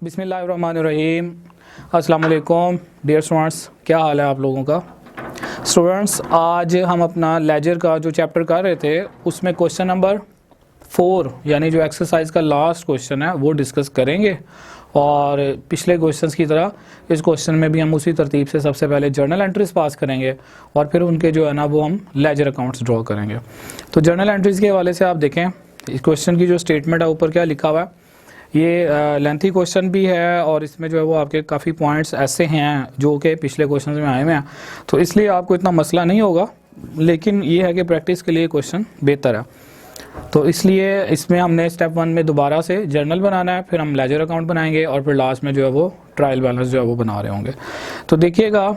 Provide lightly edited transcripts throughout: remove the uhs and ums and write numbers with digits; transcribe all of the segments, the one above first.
बिस्मिल्लाहिर्रहमानिर्रहीम। अस्सलाम वालेकुम डियर स्टूडेंट्स, क्या हाल है आप लोगों का। स्टूडेंट्स, आज हम अपना लेजर का जो चैप्टर कर रहे थे उसमें क्वेश्चन नंबर 4 यानी जो एक्सरसाइज का लास्ट क्वेश्चन है वो डिस्कस करेंगे। और पिछले क्वेश्चंस की तरह इस क्वेश्चन में भी हम उसी तरतीब से सबसे पहले जर्नल एंट्रीज पास करेंगे और फिर उनके जो है ना वो हम लेजर अकाउंट्स ड्रॉ करेंगे। तो जर्नल एंट्रीज़ के हवाले से आप देखें इस क्वेश्चन की जो स्टेटमेंट है ऊपर क्या लिखा हुआ है। ये लेंथी क्वेश्चन भी है और इसमें जो है वो आपके काफ़ी पॉइंट्स ऐसे हैं जो कि पिछले क्वेश्चन में आए हुए हैं, तो इसलिए आपको इतना मसला नहीं होगा, लेकिन ये है कि प्रैक्टिस के लिए क्वेश्चन बेहतर है। तो इसलिए इसमें हमने स्टेप 1 में दोबारा से जर्नल बनाना है, फिर हम लेजर अकाउंट बनाएंगे और फिर लास्ट में जो है वो ट्रायल बैलेंस जो है वो बना रहे होंगे। तो देखिएगा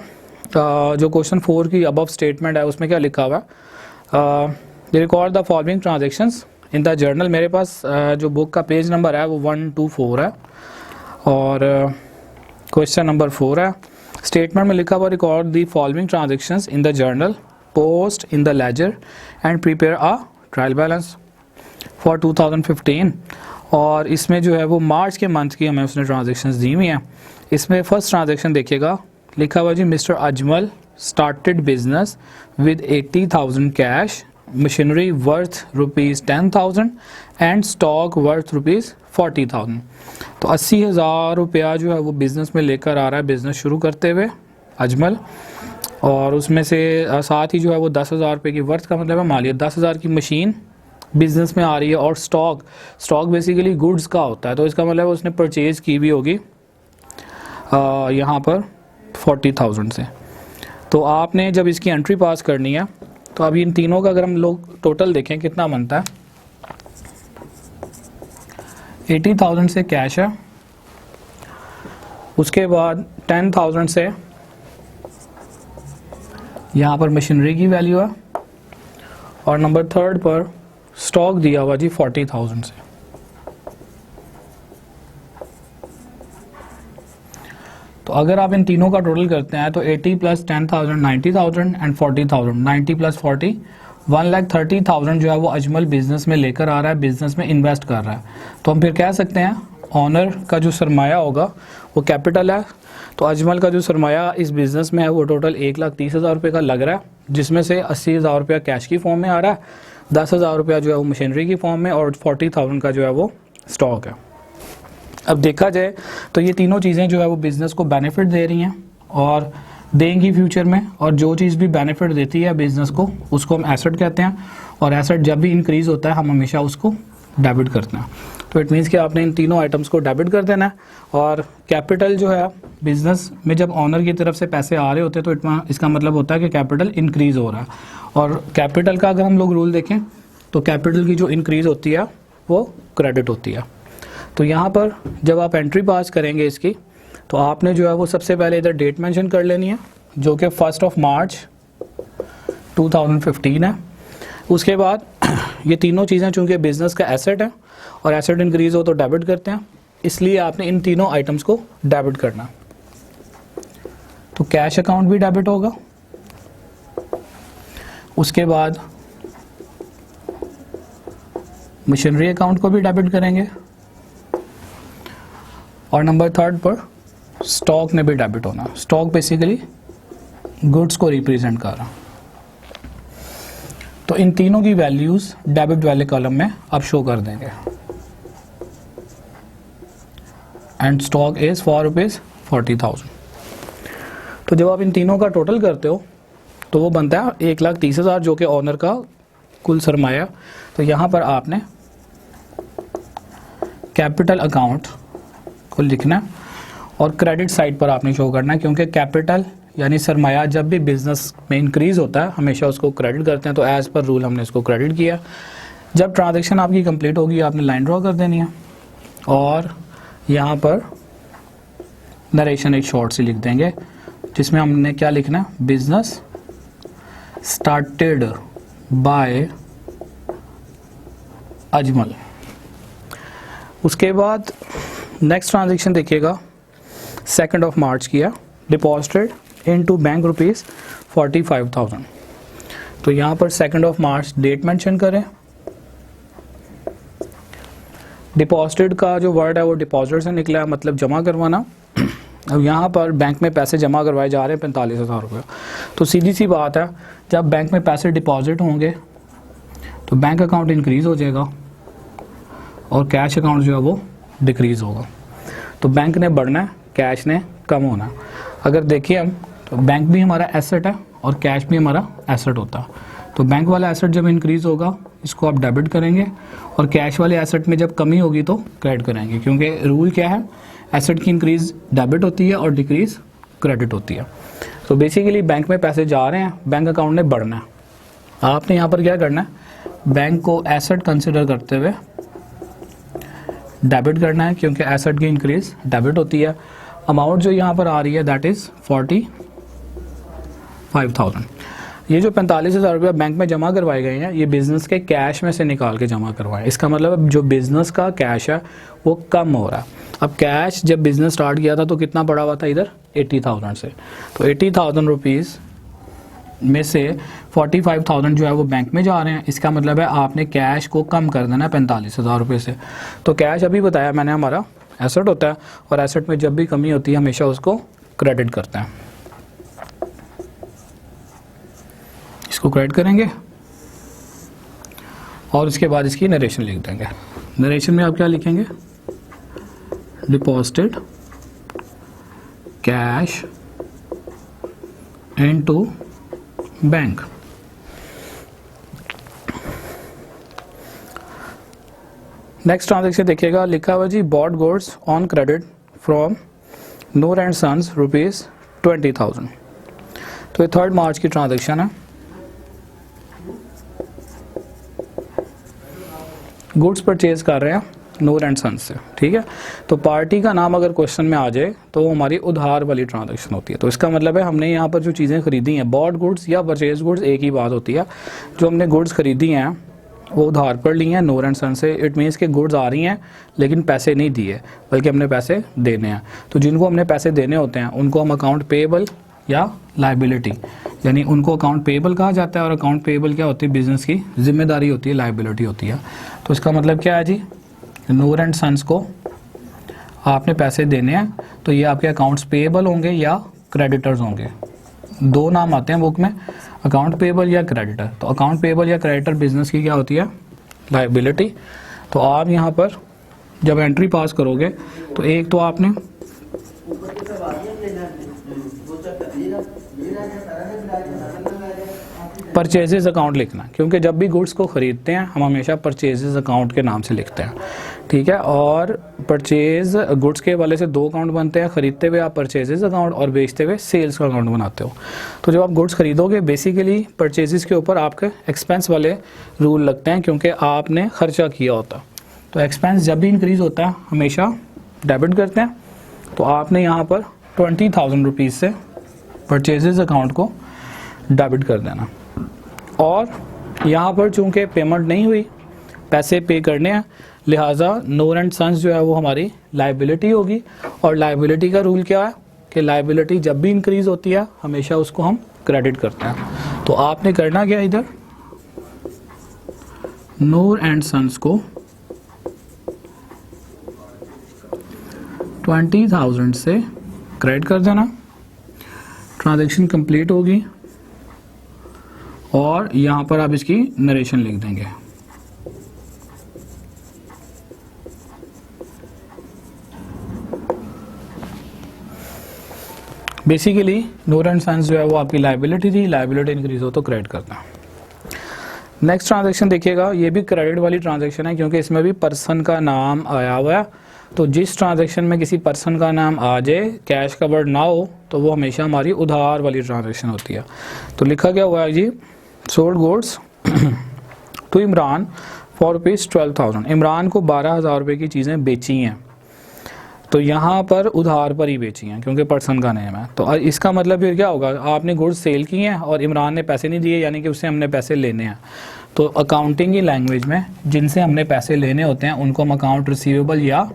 जो क्वेश्चन 4 की अबव स्टेटमेंट है उसमें क्या लिखा हुआ है। Record the following transactions in the journal. मेरे पास जो बुक का पेज नंबर है वो 124 है और क्वेश्चन नंबर 4 है। स्टेटमेंट में लिखा हुआ record the following transactions in the journal, post in the ledger and prepare a trial balance for 2015। और इसमें जो है वो मार्च के मंथ की हमें उसने ट्रांजेक्शन्स दी हुई हैं। इसमें फर्स्ट ट्रांजेक्शन देखिएगा, लिखा हुआ जी mister Ajmal started business with 80,000 cash, machinery worth ₹10,000 and stock worth ₹40,000। तो 80,000 रुपया जो है वो बिज़नेस में लेकर आ रहा है बिज़नेस शुरू करते हुए अजमल। और उसमें से साथ ही जो है वो 10,000 रुपये की वर्थ का मतलब है मालियत, 10,000 की मशीन बिज़नेस में आ रही है। और स्टॉक बेसिकली गुड्स का होता है, तो इसका मतलब उसने परचेज़ की भी होगी यहाँ पर 40,000 से। तो आपने जब इसकी एंट्री पास करनी है तो अभी इन तीनों का अगर हम लोग टोटल देखें कितना बनता है। 80,000 से कैश है, उसके बाद 10,000 से यहाँ पर मशीनरी की वैल्यू है और नंबर 3 पर स्टॉक दिया हुआ जी 40,000 से। तो अगर आप इन तीनों का टोटल करते हैं तो 80 + 10,000 90,000 एंड 40,000, 90 + 40 1,30,000 जो है वो अजमल बिजनेस में लेकर आ रहा है, बिजनेस में इन्वेस्ट कर रहा है। तो हम फिर कह सकते हैं ऑनर का जो सरमाया होगा वो कैपिटल है। तो अजमल का जो सरमाया इस बिज़नेस में है वो टोटल 1,30,000 रुपये का लग रहा है, जिसमें से 80,000 रुपया कैश की फॉर्म में आ रहा है, 10,000 रुपया जो है वो मशीनरी की फॉर्म में और 40,000 का जो है वो स्टॉक है। अब देखा जाए तो ये तीनों चीज़ें जो है वो बिज़नेस को बेनिफिट दे रही हैं और देंगी फ्यूचर में। और जो चीज़ भी बेनिफिट देती है बिज़नेस को उसको हम एसेट कहते हैं, और एसेट जब भी इंक्रीज़ होता है हम हमेशा उसको डेबिट करते हैं। तो इट मीन्स कि आपने इन तीनों आइटम्स को डेबिट कर देना है। और कैपिटल जो है बिज़नेस में जब ऑनर की तरफ से पैसे आ रहे होते हैं तो इसका मतलब होता है कि कैपिटल इंक्रीज़ हो रहा है। और कैपिटल का अगर हम लोग रूल देखें तो कैपिटल की जो इंक्रीज़ होती है वो क्रेडिट होती है। तो यहाँ पर जब आप एंट्री पास करेंगे इसकी तो आपने जो है वो सबसे पहले इधर डेट मेंशन कर लेनी है जो कि 1 मार्च 2015 है। उसके बाद ये तीनों चीज़ें चूँकि बिज़नेस का एसेट है और एसेट इंक्रीज़ हो तो डेबिट करते हैं, इसलिए आपने इन तीनों आइटम्स को डेबिट करना। तो कैश अकाउंट भी डेबिट होगा, उसके बाद मशीनरी अकाउंट को भी डेबिट करेंगे और नंबर 3 पर स्टॉक ने भी डेबिट होना। स्टॉक बेसिकली गुड्स को रिप्रेजेंट कर रहा। तो इन तीनों की वैल्यूज डेबिट वाले कॉलम में अब शो कर देंगे। And stock is for ₹40,000। तो जब आप इन तीनों का टोटल करते हो तो वो बनता है 1,30,000 जो कि ऑनर का कुल सरमाया। तो यहाँ पर आपने कैपिटल अकाउंट को लिखना है और क्रेडिट साइड पर आपने शो करना है, क्योंकि कैपिटल यानी सरमाया जब भी बिजनेस में इंक्रीज होता है हमेशा उसको क्रेडिट करते हैं। तो एज पर रूल हमने इसको क्रेडिट किया। जब ट्रांजैक्शन आपकी कंप्लीट होगी आपने लाइन ड्रॉ कर देनी है और यहाँ पर नरेशन एक शॉर्ट सी लिख देंगे जिसमें हमने क्या लिखना है, बिजनेस स्टार्टेड बाय अजमल। उसके बाद नेक्स्ट ट्रांजेक्शन देखिएगा 2 मार्च किया, डिपॉजिटेड इनटू बैंक ₹45,000। तो यहाँ पर 2 मार्च डेट मेंशन करें डिपॉजिटेड का जो वर्ड है वो डिपॉजिट से निकला है, मतलब जमा करवाना। अब यहाँ पर बैंक में पैसे जमा करवाए जा रहे हैं 45,000 रुपये। तो सीधी सी बात है, जब बैंक में पैसे डिपॉजिट होंगे तो बैंक अकाउंट इंक्रीज़ हो जाएगा और कैश अकाउंट जो है वो डिक्रीज़ होगा। तो बैंक ने बढ़ना है, कैश ने कम होना। अगर देखिए हम, तो बैंक भी हमारा एसेट है और कैश भी हमारा एसेट होता है। तो बैंक वाला एसेट जब इंक्रीज़ होगा इसको आप डेबिट करेंगे, और कैश वाले एसेट में जब कमी होगी तो क्रेडिट करेंगे, क्योंकि रूल क्या है, एसेट की इंक्रीज़ डेबिट होती है और डिक्रीज़ क्रेडिट होती है। तो बेसिकली बैंक में पैसे जा रहे हैं, बैंक अकाउंट ने बढ़ना है। आपने यहाँ पर क्या करना है, बैंक को एसेट कंसिडर करते हुए डेबिट करना है, क्योंकि एसेट की इंक्रीज़ डेबिट होती है। अमाउंट जो यहाँ पर आ रही है दैट इज़ 45,000। ये जो 45,000 रुपये बैंक में जमा करवाए गए हैं, ये बिज़नेस के कैश में से निकाल के जमा करवाएं। इसका मतलब जो बिज़नेस का कैश है वो कम हो रहा है। अब कैश जब बिज़नेस स्टार्ट किया था तो कितना पड़ा हुआ था इधर, 80,000 से। तो 80,000 रुपीज़ में से 45,000 जो है वो बैंक में जा रहे हैं। इसका मतलब है आपने कैश को कम कर देना है 45,000 रुपये से। तो कैश अभी बताया मैंने हमारा एसेट होता है, और एसेट में जब भी कमी होती है हमेशा उसको क्रेडिट करते हैं। इसको क्रेडिट करेंगे और उसके बाद इसकी नरेशन लिख देंगे। नरेशन में आप क्या लिखेंगे, deposited cash into bank. Next transaction देखिएगा, लिखा हुआ जी bought goods on credit from Noor and sons ₹20,000। तो ये 3 मार्च की ट्रांजेक्शन है। गुड्स परचेज कर रहे हैं नूर एंड सन्स से, ठीक है। तो पार्टी का नाम अगर क्वेश्चन में आ जाए तो वो हमारी उधार वाली ट्रांजैक्शन होती है। तो इसका मतलब है हमने यहाँ पर जो चीज़ें खरीदी हैं, बॉट गुड्स या परचेज गुड्स एक ही बात होती है। जो हमने गुड्स खरीदी हैं वो उधार पर ली हैं नूर एंड सन्स से। इट मीन्स के गुड्स आ रही हैं लेकिन पैसे नहीं दिए, बल्कि हमने पैसे देने हैं। तो जिनको हमने पैसे देने होते हैं उनको हम अकाउंट पेएबल या लाइबिलिटी, यानी उनको अकाउंट पेएबल कहा जाता है। और अकाउंट पेएबल क्या होती है, बिजनेस की जिम्मेदारी होती है, लाइबिलिटी होती है। तो इसका मतलब क्या है जी, नूर एंड सन्स को आपने पैसे देने हैं, तो ये आपके अकाउंट्स पेएबल होंगे या क्रेडिटर्स होंगे। 2 नाम आते हैं बुक में, अकाउंट पेएबल या क्रेडिटर। तो अकाउंट पेएबल या क्रेडिटर बिजनेस की क्या होती है, लाइबिलिटी। तो आप यहाँ पर जब एंट्री पास करोगे तो एक तो आपने परचेजेस अकाउंट लिखना, क्योंकि जब भी गुड्स को ख़रीदते हैं हम हमेशा परचेजेस अकाउंट के नाम से लिखते हैं, ठीक है। और परचेज गुड्स के वाले से 2 अकाउंट बनते हैं, ख़रीदते हुए आप परचेजेस अकाउंट और बेचते हुए सेल्स का अकाउंट बनाते हो। तो जब आप गुड्स खरीदोगे बेसिकली परचेजेस के ऊपर आपके एक्सपेंस वाले रूल लगते हैं, क्योंकि आपने खर्चा किया होता है। तो एक्सपेंस जब भी इंक्रीज़ होता है हमेशा डेबिट करते हैं। तो आपने यहाँ पर 20,000 रुपीज़ से परचेजेस अकाउंट को डेबिट कर देना। और यहाँ पर चूँकि पेमेंट नहीं हुई, पैसे पे करने हैं, लिहाजा नूर एंड सन्स जो है वो हमारी लाइबिलिटी होगी। और लाइबिलिटी का रूल क्या है कि लाइबिलिटी जब भी इंक्रीज़ होती है हमेशा उसको हम क्रेडिट करते हैं। तो आपने करना क्या, इधर नूर एंड सन्स को 20,000 से क्रेडिट कर देना। ट्रांजैक्शन कंप्लीट होगी और यहाँ पर आप इसकी नरेशन लिख देंगे। बेसिकली नूर एंड सन्स जो है वो आपकी लाइबिलिटी थी, लाइबिलिटी इंक्रीज हो तो क्रेडिट करना। नेक्स्ट ट्रांजैक्शन देखिएगा, ये भी क्रेडिट वाली ट्रांजैक्शन है, क्योंकि इसमें भी पर्सन का नाम आया हुआ है। तो जिस ट्रांजैक्शन में किसी पर्सन का नाम आ जाए, कैश का वर्ड ना हो, तो वो हमेशा हमारी उधार वाली ट्रांजैक्शन होती है। तो लिखा क्या हुआ है जी, sold goods to Imran for ₹12,000। Imran को 12,000 रुपये की चीज़ें बेची हैं। तो यहाँ पर उधार पर ही बेची हैं क्योंकि पर्सन का नेम है। तो इसका मतलब फिर क्या होगा, आपने गुड्स सेल की हैं और इमरान ने पैसे नहीं दिए, यानी कि उससे हमने पैसे लेने हैं। तो अकाउंटिंग की लैंग्वेज में जिनसे हमने पैसे लेने होते हैं उनको हम अकाउंट रिसीवेबल या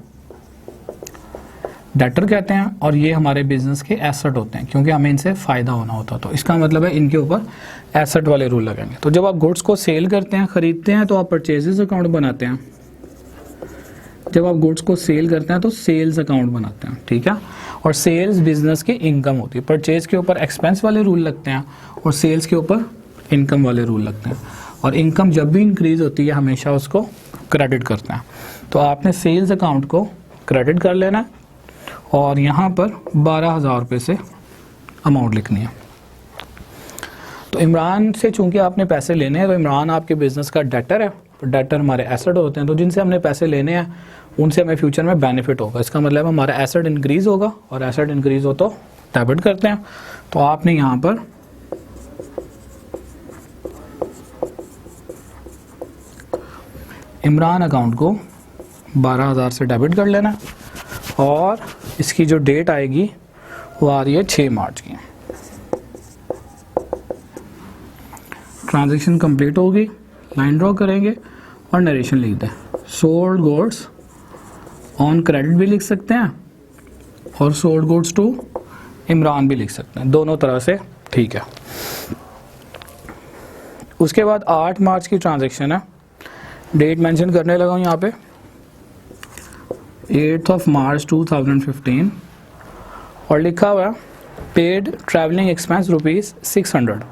डेटर कहते हैं, और ये हमारे बिजनेस के एसेट होते हैं क्योंकि हमें इनसे फ़ायदा होना होता है। तो इसका मतलब है इनके ऊपर एसेट वाले रूल लगेंगे। तो जब आप गुड्स को सेल करते हैं, ख़रीदते हैं, तो आप परचेजेस अकाउंट बनाते हैं। जब आप गुड्स को सेल करते हैं तो सेल्स अकाउंट बनाते हैं, ठीक है। और सेल्स बिजनेस की इनकम होती है। परचेज के ऊपर एक्सपेंस वाले रूल लगते हैं और सेल्स के ऊपर इनकम वाले रूल लगते हैं। और इनकम जब भी इंक्रीज होती है हमेशा उसको क्रेडिट करते हैं। तो आपने सेल्स अकाउंट को क्रेडिट कर लेना है और यहाँ पर 12,000 रुपये से अमाउंट लिखनी है। तो इमरान से चूंकि आपने पैसे लेने हैं तो इमरान आपके बिजनेस का डेटर है। डेटर हमारे एसेट होते हैं, तो जिनसे हमने पैसे लेने हैं उनसे हमें फ्यूचर में बेनिफिट होगा। इसका मतलब हमारा एसेट इंक्रीज होगा और एसेट इंक्रीज हो तो डेबिट करते हैं। तो आपने यहाँ पर इमरान अकाउंट को 12,000 से डेबिट कर लेना और इसकी जो डेट आएगी वो आ रही है 6 मार्च की। ट्रांजैक्शन कंप्लीट होगी, लाइन ड्रॉ करेंगे और नरेशन लिख दें। सोल्ड गुड्स ऑन क्रेडिट भी लिख सकते हैं और सोल्ड गुड्स टू इमरान भी लिख सकते हैं, दोनों तरह से ठीक है। उसके बाद 8 मार्च की ट्रांजैक्शन है। डेट मेंशन करने लगा हूँ यहाँ पे 8 मार्च 2015 और लिखा हुआ paid travelling expense ₹600।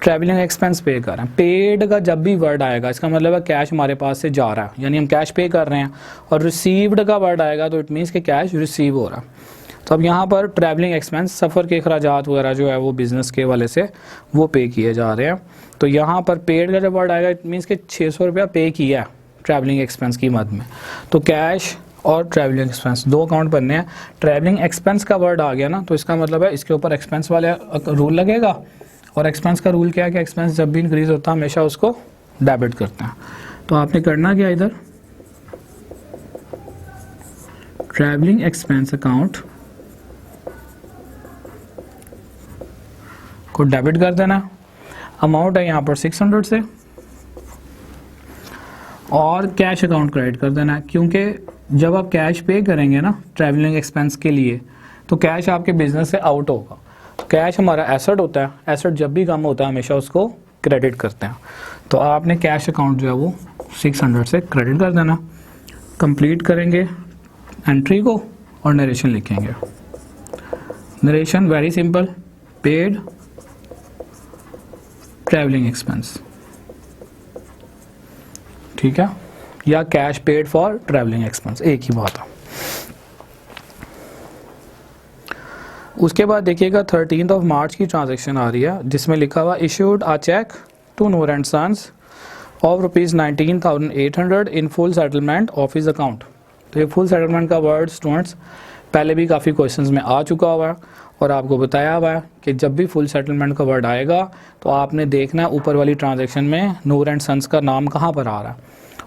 Travelling expense पे कर रहे हैं। पेड का जब भी वर्ड आएगा इसका मतलब है कैश हमारे पास से जा रहा है, यानी हम कैश पे कर रहे हैं। और रिसीव्ड का वर्ड आएगा तो इट मीन्स कि कैश रिसीव हो रहा है। तो अब यहाँ पर ट्रैवलिंग एक्सपेंस, सफ़र के अखराजात वगैरह जो है वो बिज़नेस के वाले से वो पे किए जा रहे हैं। तो यहाँ पर पेड का जब वर्ड आएगा इट मीन्स कि 600 रुपया पे किया है ट्रैवलिंग एक्सपेंस की मद में। तो कैश और ट्रैवलिंग एक्सपेंस दो अकाउंट बनने हैं। ट्रैवलिंग एक्सपेंस का वर्ड आ गया ना तो इसका मतलब है इसके ऊपर एक्सपेंस वाले रूल लगेगा। और एक्सपेंस का रूल क्या है कि एक्सपेंस जब भी इंक्रीज होता है हमेशा उसको डेबिट करते हैं। तो आपने करना क्या, इधर ट्रैवलिंग एक्सपेंस अकाउंट को डेबिट कर देना। अमाउंट है यहाँ पर 600 से और कैश अकाउंट क्रेडिट कर देना है, क्योंकि जब आप कैश पे करेंगे ना ट्रैवलिंग एक्सपेंस के लिए तो कैश आपके बिजनेस से आउट होगा। कैश हमारा एसेट होता है, एसेट जब भी कम होता है हमेशा उसको क्रेडिट करते हैं। तो आपने कैश अकाउंट जो है वो 600 से क्रेडिट कर देना। कंप्लीट करेंगे एंट्री को और नरेशन लिखेंगे। Narration very simple, paid travelling expense, ठीक है, या cash paid for travelling expense, एक ही बात है। उसके बाद देखिएगा 13 मार्च की ट्रांजैक्शन आ रही है जिसमें लिखा हुआ issued a cheque to Noor and sons of ₹19,800 in full settlement of his account. तो ये फुल सेटलमेंट का वर्ड स्टूडेंट्स पहले भी काफ़ी क्वेश्चंस में आ चुका हुआ है और आपको बताया हुआ है कि जब भी फुल सेटलमेंट का वर्ड आएगा तो आपने देखना है ऊपर वाली ट्रांजैक्शन में नूर एंड सन्स का नाम कहाँ पर आ रहा है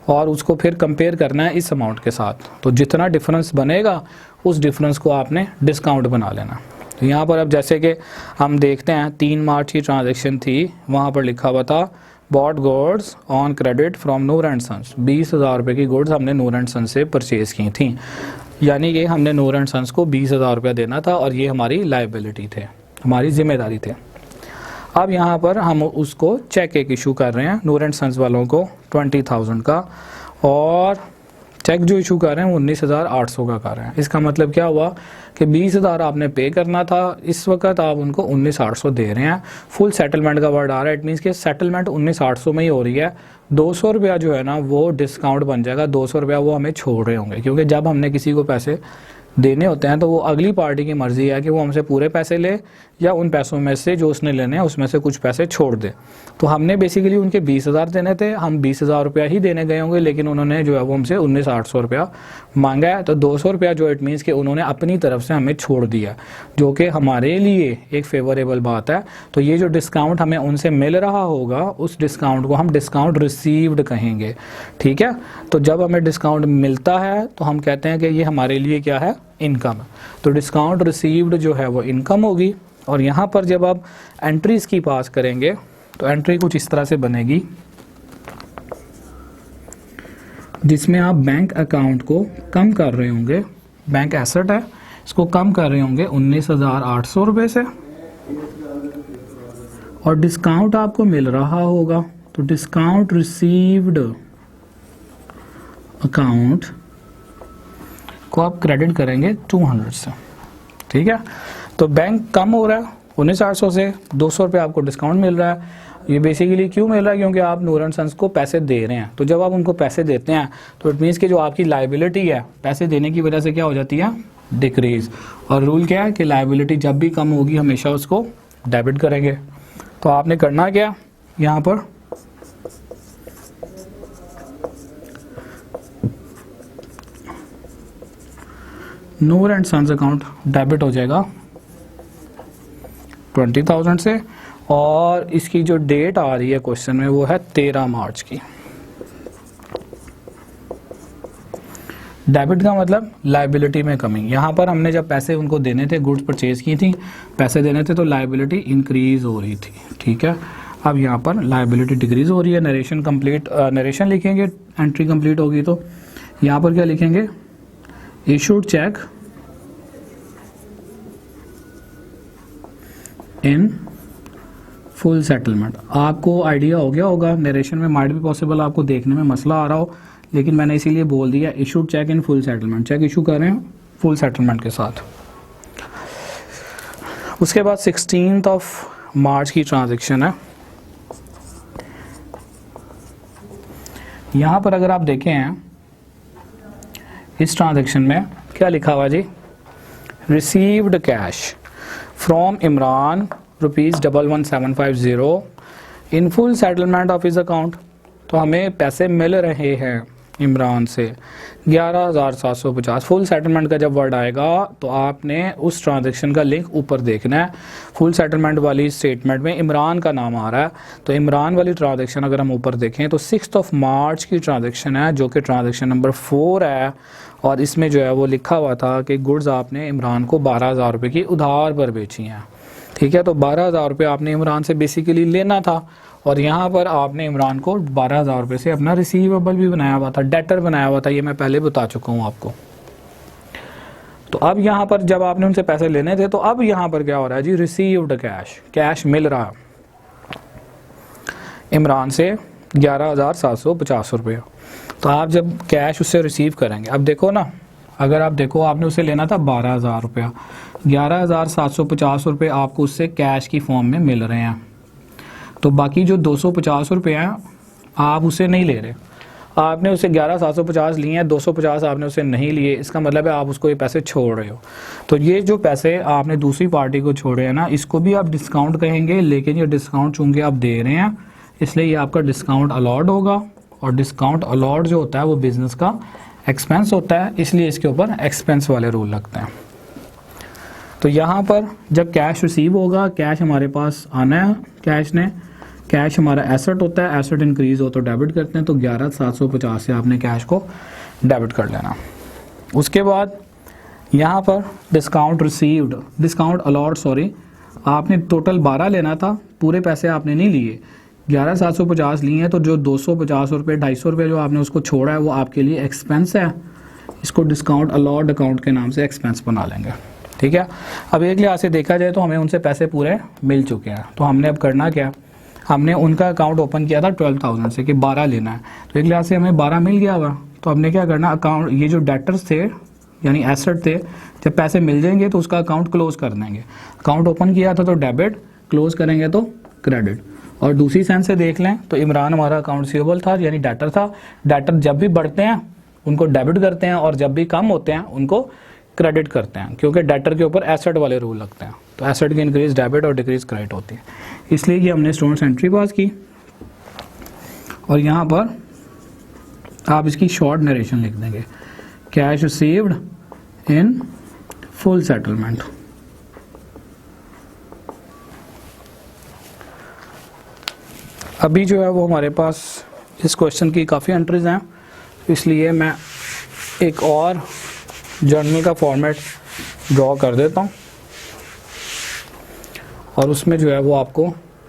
और उसको फिर कंपेयर करना है इस अमाउंट के साथ। तो जितना डिफरेंस बनेगा उस डिफरेंस को आपने डिस्काउंट बना लेना। तो यहाँ पर अब जैसे कि हम देखते हैं 3 मार्च की ट्रांजैक्शन थी, वहाँ पर लिखा हुआ था bought goods on credit from Noor and sons. 20,000 रुपये की गुड्स हमने नूर एंड सन्स से परचेज़ की थी, यानी कि हमने नूर एंड सन्स को 20,000 रुपया देना था और ये हमारी लायबिलिटी थे, हमारी जिम्मेदारी थे। अब यहाँ पर हम उसको चेक एक इशू कर रहे हैं नूर एंड सन्स वालों को 20,000 का, और चेक जो इशू कर रहे हैं वो 19,800 का कर रहे हैं। इसका मतलब क्या हुआ कि 20,000 आपने पे करना था, इस वक्त आप उनको 19,800 दे रहे हैं। फुल सेटलमेंट का वर्ड आ रहा है, इट मीन्स कि सेटलमेंट 19,800 में ही हो रही है। 200 रुपया जो है ना वो डिस्काउंट बन जाएगा, 200 रुपया वो हमें छोड़ रहे होंगे, क्योंकि जब हमने किसी को पैसे देने होते हैं तो वो अगली पार्टी की मर्ज़ी है कि वो हमसे पूरे पैसे ले या उन पैसों में से जो उसने लेने हैं उसमें से कुछ पैसे छोड़ दे। तो हमने बेसिकली उनके 20,000 देने थे, हम 20,000 रुपया ही देने गए होंगे, लेकिन उन्होंने जो है वो हमसे 19,800 रुपया मांगा है। तो 200 रुपया जो इट मीन्स कि उन्होंने अपनी तरफ से हमें छोड़ दिया, जो कि हमारे लिए एक फेवरेबल बात है। तो ये जो डिस्काउंट हमें उनसे मिल रहा होगा उस डिस्काउंट को हम डिस्काउंट रिसीव्ड कहेंगे, ठीक है। तो जब हमें डिस्काउंट मिलता है तो हम कहते हैं कि ये हमारे लिए क्या है, इनकम। तो डिस्काउंट रिसीव्ड जो है वो इनकम होगी। और यहाँ पर जब आप एंट्रीज की पास करेंगे तो एंट्री कुछ इस तरह से बनेगी जिसमें आप बैंक अकाउंट को कम कर रहे होंगे, बैंक एसेट है इसको कम कर रहे होंगे 19,800 रुपये से, और डिस्काउंट आपको मिल रहा होगा तो डिस्काउंट रिसीव्ड अकाउंट को आप क्रेडिट करेंगे 200 से, ठीक है। तो बैंक कम हो रहा है 19,800 से, 200 रुपये आपको डिस्काउंट मिल रहा है। ये बेसिकली क्यों मिल रहा है, क्योंकि आप नूर एंड सन्स को पैसे दे रहे हैं। तो जब आप उनको पैसे देते हैं तो इट मीन्स कि जो आपकी लाइबिलिटी है पैसे देने की वजह से क्या हो जाती है, डिक्रीज। और रूल क्या है कि लाइबिलिटी जब भी कम होगी हमेशा उसको डेबिट करेंगे। तो आपने करना क्या, यहाँ पर नूर एंड सन्स अकाउंट डेबिट हो जाएगा 20,000 से, और इसकी जो डेट आ रही है क्वेश्चन में वो है 13 मार्च की। डेबिट का मतलब लाइबिलिटी में कमी। यहाँ पर हमने जब पैसे उनको देने थे, गुड्स परचेज की थी, पैसे देने थे, तो लाइबिलिटी इंक्रीज हो रही थी, ठीक है। अब यहाँ पर लाइबिलिटी डिक्रीज हो रही है। नरेशन कंप्लीट, नरेशन लिखेंगे, एंट्री कंप्लीट होगी तो यहाँ पर क्या लिखेंगे, issued cheque in full settlement. आपको आइडिया हो गया होगा, नरेशन में माइट भी पॉसिबल आपको देखने में मसला आ रहा हो, लेकिन मैंने इसीलिए बोल दिया issued cheque in full settlement. Cheque issue कर रहे हैं फुल सेटलमेंट के साथ। उसके बाद 16 मार्च की ट्रांजैक्शन है। यहाँ पर अगर आप देखें हैं इस ट्रांजैक्शन में क्या लिखा हुआ जी, received cash from Imran ₹11,1750 in full settlement of his account. तो हमें पैसे मिल रहे हैं इमरान से 11,750। फुल सेटलमेंट का जब वर्ड आएगा तो आपने उस ट्रांजैक्शन का लिंक ऊपर देखना है। फुल सेटलमेंट वाली स्टेटमेंट में इमरान का नाम आ रहा है, तो इमरान वाली ट्रांजैक्शन अगर हम ऊपर देखें तो 6 मार्च की ट्रांजैक्शन है, जो कि ट्रांजैक्शन नंबर 4 है। और इसमें जो है वो लिखा हुआ था कि गुड्स आपने इमरान को 12,000 रुपये की उधार पर बेची हैं, ठीक है। तो 12,000 रुपये आपने इमरान से बेसिकली लेना था, और यहाँ पर आपने इमरान को 12,000 रुपये से अपना रिसीवेबल भी बनाया हुआ था, डेटर बनाया हुआ था, ये मैं पहले बता चुका हूँ आपको। तो अब यहाँ पर जब आपने उनसे पैसे लेने थे, तो अब यहाँ पर क्या हो रहा है जी, रिसीव्ड कैश, कैश मिल रहा इमरान से 11,750 रुपये। तो आप जब कैश उससे रिसीव करेंगे, अब देखो ना, अगर आप देखो आपने उसे लेना था 12,000 रुपया, 11,750 रुपये आपको उससे कैश की फॉर्म में मिल रहे हैं। तो बाकी जो 250 रुपये हैं आप उसे नहीं ले रहे, आपने उसे 11,750 लिए हैं, 250 आपने उसे नहीं लिए, इसका मतलब है आप उसको ये पैसे छोड़ रहे हो। तो ये जो पैसे आपने दूसरी पार्टी को छोड़े हैं ना, इसको भी आप डिस्काउंट कहेंगे, लेकिन ये डिस्काउंट चूँकि आप दे रहे हैं इसलिए ये आपका डिस्काउंट अलॉट होगा, और डिस्काउंट अलॉट जो होता है वो बिज़नेस का एक्सपेंस होता है, इसलिए इसके ऊपर एक्सपेंस वाले रूल लगते हैं। तो यहाँ पर जब कैश रिसीव होगा, कैश हमारे पास आना है, कैश हमारा एसेट होता है, एसेट इंक्रीज हो तो डेबिट करते हैं, तो 11,750 से आपने कैश को डेबिट कर लेना। उसके बाद यहाँ पर discount received, discount allowed sorry, आपने टोटल 12 लेना था, पूरे पैसे आपने नहीं लिए, 11,750 लिए हैं, तो जो 250 रुपये 250 रुपये जो आपने उसको छोड़ा है वो आपके लिए एक्सपेंस है, इसको डिस्काउंट अलॉट अकाउंट के नाम से एक्सपेंस बना लेंगे, ठीक है। अब एक लिहाज से देखा जाए तो हमें उनसे पैसे पूरे मिल चुके हैं, तो हमने अब करना क्या, हमने उनका अकाउंट ओपन किया था 12,000 से कि 12 लेना है, तो एक लिहाज से हमें 12 मिल गया हुआ। तो हमने क्या करना, अकाउंट ये जो डेटर्स थे यानी एसेट थे, जब पैसे मिल जाएंगे तो उसका अकाउंट क्लोज कर देंगे। अकाउंट ओपन किया था तो डेबिट, क्लोज करेंगे तो क्रेडिट। और दूसरी सेंस से देख लें तो इमरान हमारा अकाउंट रिसीवेबल था यानी डेटर था, डेटर जब भी बढ़ते हैं उनको डेबिट करते हैं और जब भी कम होते हैं उनको क्रेडिट करते हैं, क्योंकि डेटर के ऊपर एसेट वाले रूल लगते हैं। तो एसेट की इंक्रीज डेबिट और डिक्रीज क्रेडिट होती है, इसलिए ये हमने स्टूडेंट्स एंट्री पास की। और यहाँ पर आप इसकी शॉर्ट नरेशन लिख देंगे, cash received in full settlement. अभी जो है वो हमारे पास इस क्वेश्चन की काफ़ी एंट्रीज हैं, इसलिए मैं एक और जर्नल का फॉर्मेट ड्रॉ कर देता हूँ, और उसमें जो है वो आपको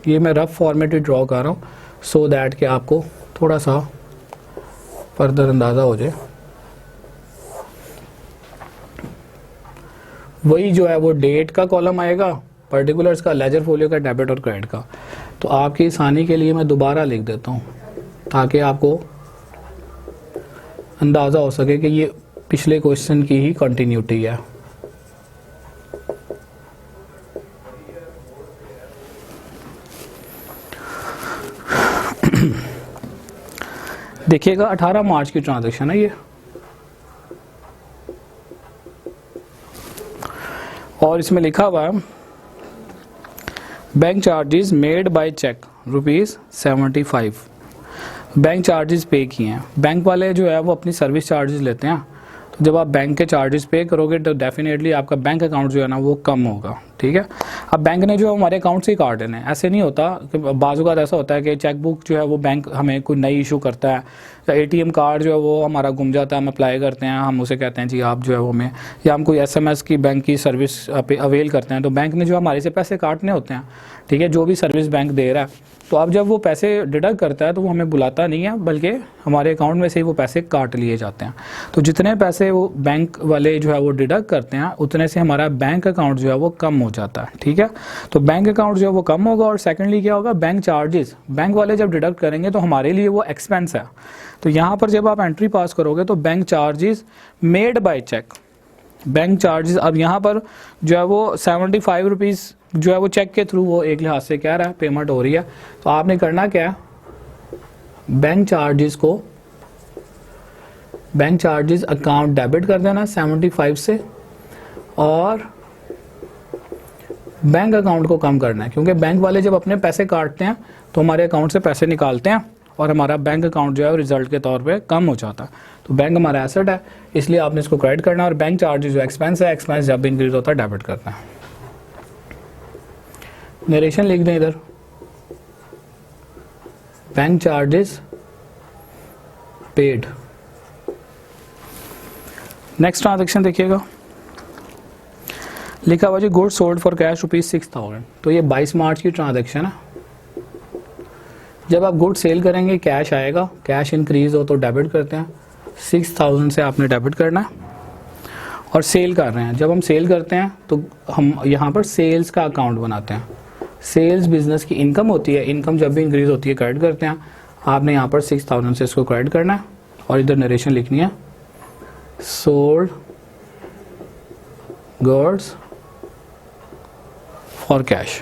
ये मैं रफ फॉर्मेट ही ड्रॉ कर रहा हूँ सो दैट कि आपको थोड़ा सा फर्दर अंदाज़ा हो जाए। वही जो है वो डेट का कॉलम आएगा, पर्टिकुलर्स का, लेजर फोलियो का, डेबिट और क्रेडिट का। तो आपकी आसानी के लिए मैं दोबारा लिख देता हूँ ताकि आपको अंदाज़ा हो सके कि ये पिछले क्वेश्चन की ही कंटिन्यूटी है। देखिएगा 18 मार्च की ट्रांजैक्शन है ये, और इसमें लिखा हुआ है bank charges made by cheque ₹75। Bank charges pay किए हैं। बैंक वाले जो है वो अपनी सर्विस चार्जेस लेते हैं, तो जब आप बैंक के चार्जेस पे करोगे तो डेफिनेटली आपका बैंक अकाउंट जो है ना वो कम होगा। ठीक है, अब बैंक ने जो हमारे अकाउंट से ही काट देने, ऐसे नहीं होता कि बाज़ औक़ात ऐसा होता है कि चेकबुक जो है वो बैंक हमें कोई नई इशू करता है, या एटीएम कार्ड जो है वो हमारा गुम जाता है, हम अप्लाई करते हैं, हम उसे कहते हैं जी आप जो है वो हमें, या हम कोई एसएमएस की बैंक की सर्विस पे अवेल करते हैं, तो बैंक ने जो हमारे से पैसे काटने होते हैं, ठीक है, जो भी सर्विस बैंक दे रहा है, तो अब जब वो पैसे डिडक्ट करता है तो वो हमें बुलाता नहीं है, बल्कि हमारे अकाउंट में से ही वो पैसे काट लिए जाते हैं। तो जितने पैसे वो बैंक वाले जो है वो डिडक्ट करते हैं, उतने से हमारा बैंक अकाउंट जो है वो कम हो जाता है। ठीक है, तो बैंक अकाउंट जो है वो कम होगा। और सेकेंडली क्या होगा, बैंक चार्जेस बैंक वाले जब डिडक्ट करेंगे तो हमारे लिए वो एक्सपेंस है। तो यहाँ पर जब आप एंट्री पास करोगे तो bank charges made by cheque, bank charges, अब यहाँ पर जो है वो 75 रुपीज़ जो है वो चेक के थ्रू वो एक लिहाज से कह रहा है पेमेंट हो रही है। तो आपने करना क्या है, बैंक चार्जेस अकाउंट डेबिट कर देना 75 से, और बैंक अकाउंट को कम करना है, क्योंकि बैंक वाले जब अपने पैसे काटते हैं तो हमारे अकाउंट से पैसे निकालते हैं और हमारा बैंक अकाउंट जो है रिजल्ट के तौर पे कम हो जाता है। तो बैंक हमारा एसेट है, इसलिए आपने इसको क्रेडिट करना है, और बैंक चार्जेस जो एक्सपेंस है, एक्सपेंस जब भी इंक्रीज होता है डेबिट करना है। नरेशन लिख दें इधर, bank charges paid. Next transaction देखिएगा, लिखा हुआ जी गुड सोल्ड फॉर कैश ₹6000। तो ये 22 मार्च की ट्रांजेक्शन है। जब आप गुड सेल करेंगे कैश आएगा, कैश इंक्रीज हो तो डेबिट करते हैं, 6000 से आपने डेबिट करना है। और सेल कर रहे हैं, जब हम सेल करते हैं तो हम यहाँ पर सेल्स का अकाउंट बनाते हैं। सेल्स बिजनेस की इनकम होती है, इनकम जब भी इंक्रीज होती है क्रेडिट करते हैं। आपने यहाँ पर 6000 से इसको क्रेडिट करना है, और इधर नरेशन लिखनी है, सोल्ड गुड्स फॉर कैश।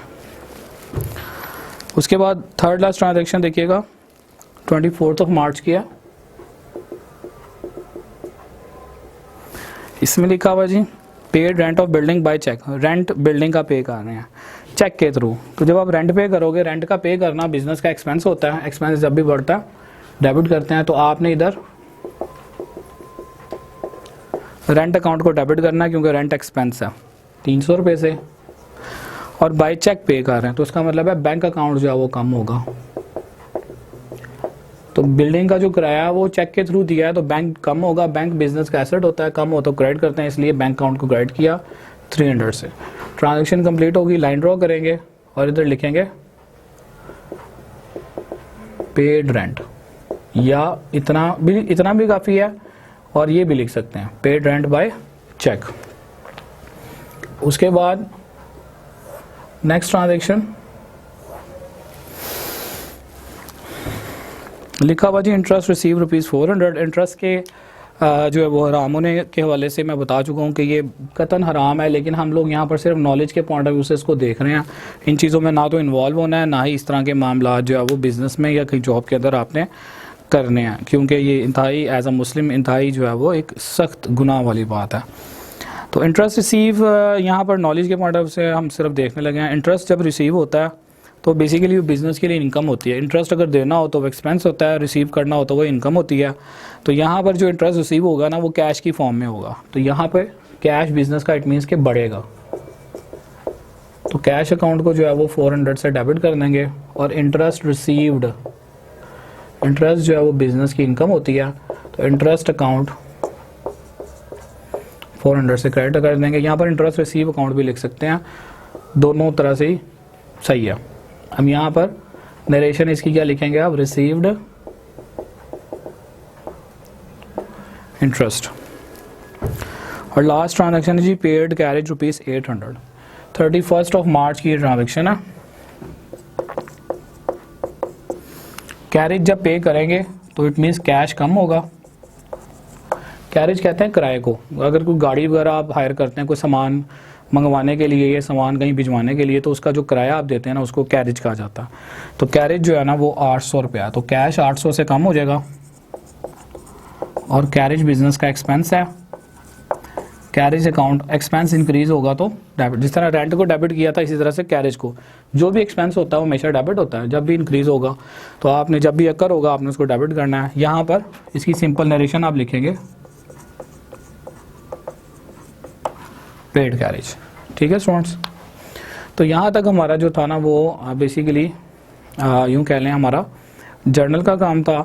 उसके बाद थर्ड लास्ट ट्रांजैक्शन देखिएगा, 24 मार्च की है। इसमें लिखा हुआ जी paid rent of building by cheque, rent building का पे कर रहे हैं चेक के थ्रू। तो जब आप रेंट पे करोगे, रेंट का पे करना बिजनेस का एक्सपेंस होता है, एक्सपेंस जब भी बढ़ता है डेबिट करते हैं, तो आपने इधर रेंट अकाउंट को डेबिट करना है, क्योंकि रेंट एक्सपेंस है 300 रुपये से, और बाय चेक पे कर रहे हैं, तो उसका मतलब है बैंक अकाउंट जो है वो कम होगा। तो बिल्डिंग का जो किराया वो चेक के थ्रू दिया है, तो बैंक कम होगा, बैंक बिजनेस का एसेट होता है, कम हो तो क्रेडिट करते हैं, इसलिए बैंक अकाउंट को क्रेडिट किया 300 से। ट्रांजैक्शन कंप्लीट होगी, लाइन ड्रॉ करेंगे और इधर लिखेंगे पेड रेंट, या इतना भी काफ़ी है, और ये भी लिख सकते हैं पेड रेंट बाय चेक। उसके बाद नेक्स्ट ट्रांजैक्शन लिखा हुआ जी इंटरेस्ट रिसीव ₹400। इंटरेस्ट के जो है वो हराम होने के हवाले से मैं बता चुका हूँ कि ये कतन हराम है, लेकिन हम लोग यहाँ पर सिर्फ नॉलेज के पॉइंट ऑफ व्यू से इसको देख रहे हैं। इन चीज़ों में ना तो इन्वॉल्व होना है, ना ही इस तरह के मामला जो है वो बिज़नेस में या कहीं जॉब के अंदर आपने करने हैं, क्योंकि ये इंतहाई एज अ मुस्लिम इंतहाई जो है वो एक सख्त गुनाह वाली बात है। तो इंटरेस्ट रिसीव यहाँ पर नॉलेज के पॉइंट ऑफ व्यू से हम सिर्फ देखने लगे हैं। इंटरेस्ट जब रिसीव होता है तो बेसिकली वो बिज़नेस के लिए इनकम होती है। इंटरेस्ट अगर देना हो तो वो एक्सपेंस होता है, रिसीव करना हो तो वो इनकम होती है। तो यहाँ पर जो इंटरेस्ट रिसीव होगा ना वो कैश की फॉर्म में होगा। तो यहाँ पर कैश बिजनेस का इट मीन्स के बढ़ेगा, तो कैश अकाउंट को जो है वो 400 से डेबिट कर देंगे, और इंटरेस्ट रिसीव्ड, इंटरेस्ट जो है वो बिजनेस की इनकम होती है, तो इंटरेस्ट अकाउंट 400 से क्रेडिट कर देंगे। यहाँ पर इंटरेस्ट रिसीव अकाउंट भी लिख सकते हैं, दोनों तरह से ही सही है। हम यहाँ पर नरेशन इसकी क्या लिखेंगे आप, रिसीव्ड इंटरेस्ट। और लास्ट ट्रांजैक्शन जी पेड कैरेज ₹800। 31 मार्च की ट्रांजैक्शन है। कैरेज जब पे करेंगे तो इट मीन्स कैश कम होगा, कैरेज कहते हैं किराए को। अगर कोई गाड़ी वगैरह आप हायर करते हैं कोई सामान मंगवाने के लिए या सामान कहीं भिजवाने के लिए, तो उसका जो किराया आप देते हैं ना उसको कैरेज कहा जाता है। तो कैरेज जो है ना वो 800 रुपया, तो कैश 800 से कम हो जाएगा और कैरेज बिजनेस का एक्सपेंस है। कैरेज अकाउंट एक्सपेंस इंक्रीज होगा तो डेबिट, जिस तरह रेंट को डेबिट किया था इसी तरह से कैरेज को जो भी एक्सपेंस होता है वो हमेशा डेबिट होता है। जब भी इंक्रीज होगा तो आपने जब भी अकर होगा आपने उसको डेबिट करना है। यहाँ पर इसकी सिंपल नरेशन आप लिखेंगे पेड कैरेज। ठीक है स्टूडेंट्स, तो यहाँ तक हमारा जो था ना वो बेसिकली यूँ कह लें हमारा जर्नल का काम था।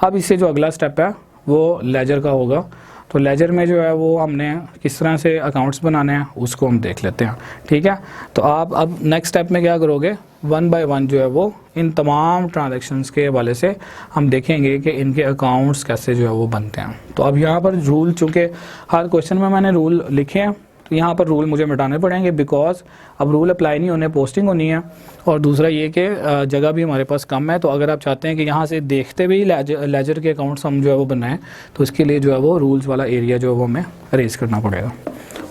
अब इससे जो अगला स्टेप है वो लेजर का होगा। तो लेजर में जो है वो हमने किस तरह से अकाउंट्स बनाने हैं उसको हम देख लेते हैं। ठीक है, तो आप अब नेक्स्ट स्टेप में क्या करोगे, 1 बाय 1 जो है वो इन तमाम ट्रांजैक्शंस के हवाले से हम देखेंगे कि इनके अकाउंट्स कैसे जो है वो बनते हैं। तो अब यहाँ पर रूल, चूँकि हर क्वेश्चन में मैंने रूल लिखे हैं तो यहाँ पर रूल मुझे मिटाने पड़ेंगे, बिकॉज अब रूल अप्लाई नहीं होने, पोस्टिंग होनी है। और दूसरा ये कि जगह भी हमारे पास कम है, तो अगर आप चाहते हैं कि यहाँ से देखते हुए लेजर के अकाउंट्स हम जो है वो बनाएं तो इसके लिए जो है वो रूल्स वाला एरिया जो है वो हमें रेज करना पड़ेगा।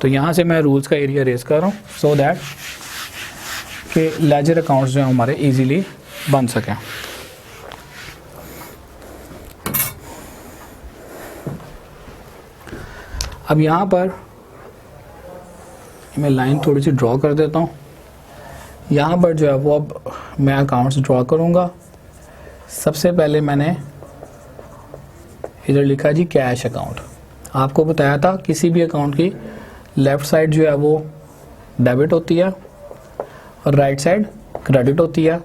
तो यहाँ से मैं रूल्स का एरिया रेज कर रहा हूँ सो दैट कि लेजर अकाउंट्स जो है हमारे ईजीली बन सकें। अब यहाँ पर मैं लाइन थोड़ी सी ड्रॉ कर देता हूँ। यहाँ पर जो है वो अब मैं अकाउंट्स ड्रॉ करूँगा। सबसे पहले मैंने इधर लिखा जी कैश अकाउंट। आपको बताया था किसी भी अकाउंट की लेफ़्ट साइड जो है वो डेबिट होती है और राइट साइड क्रेडिट होती है।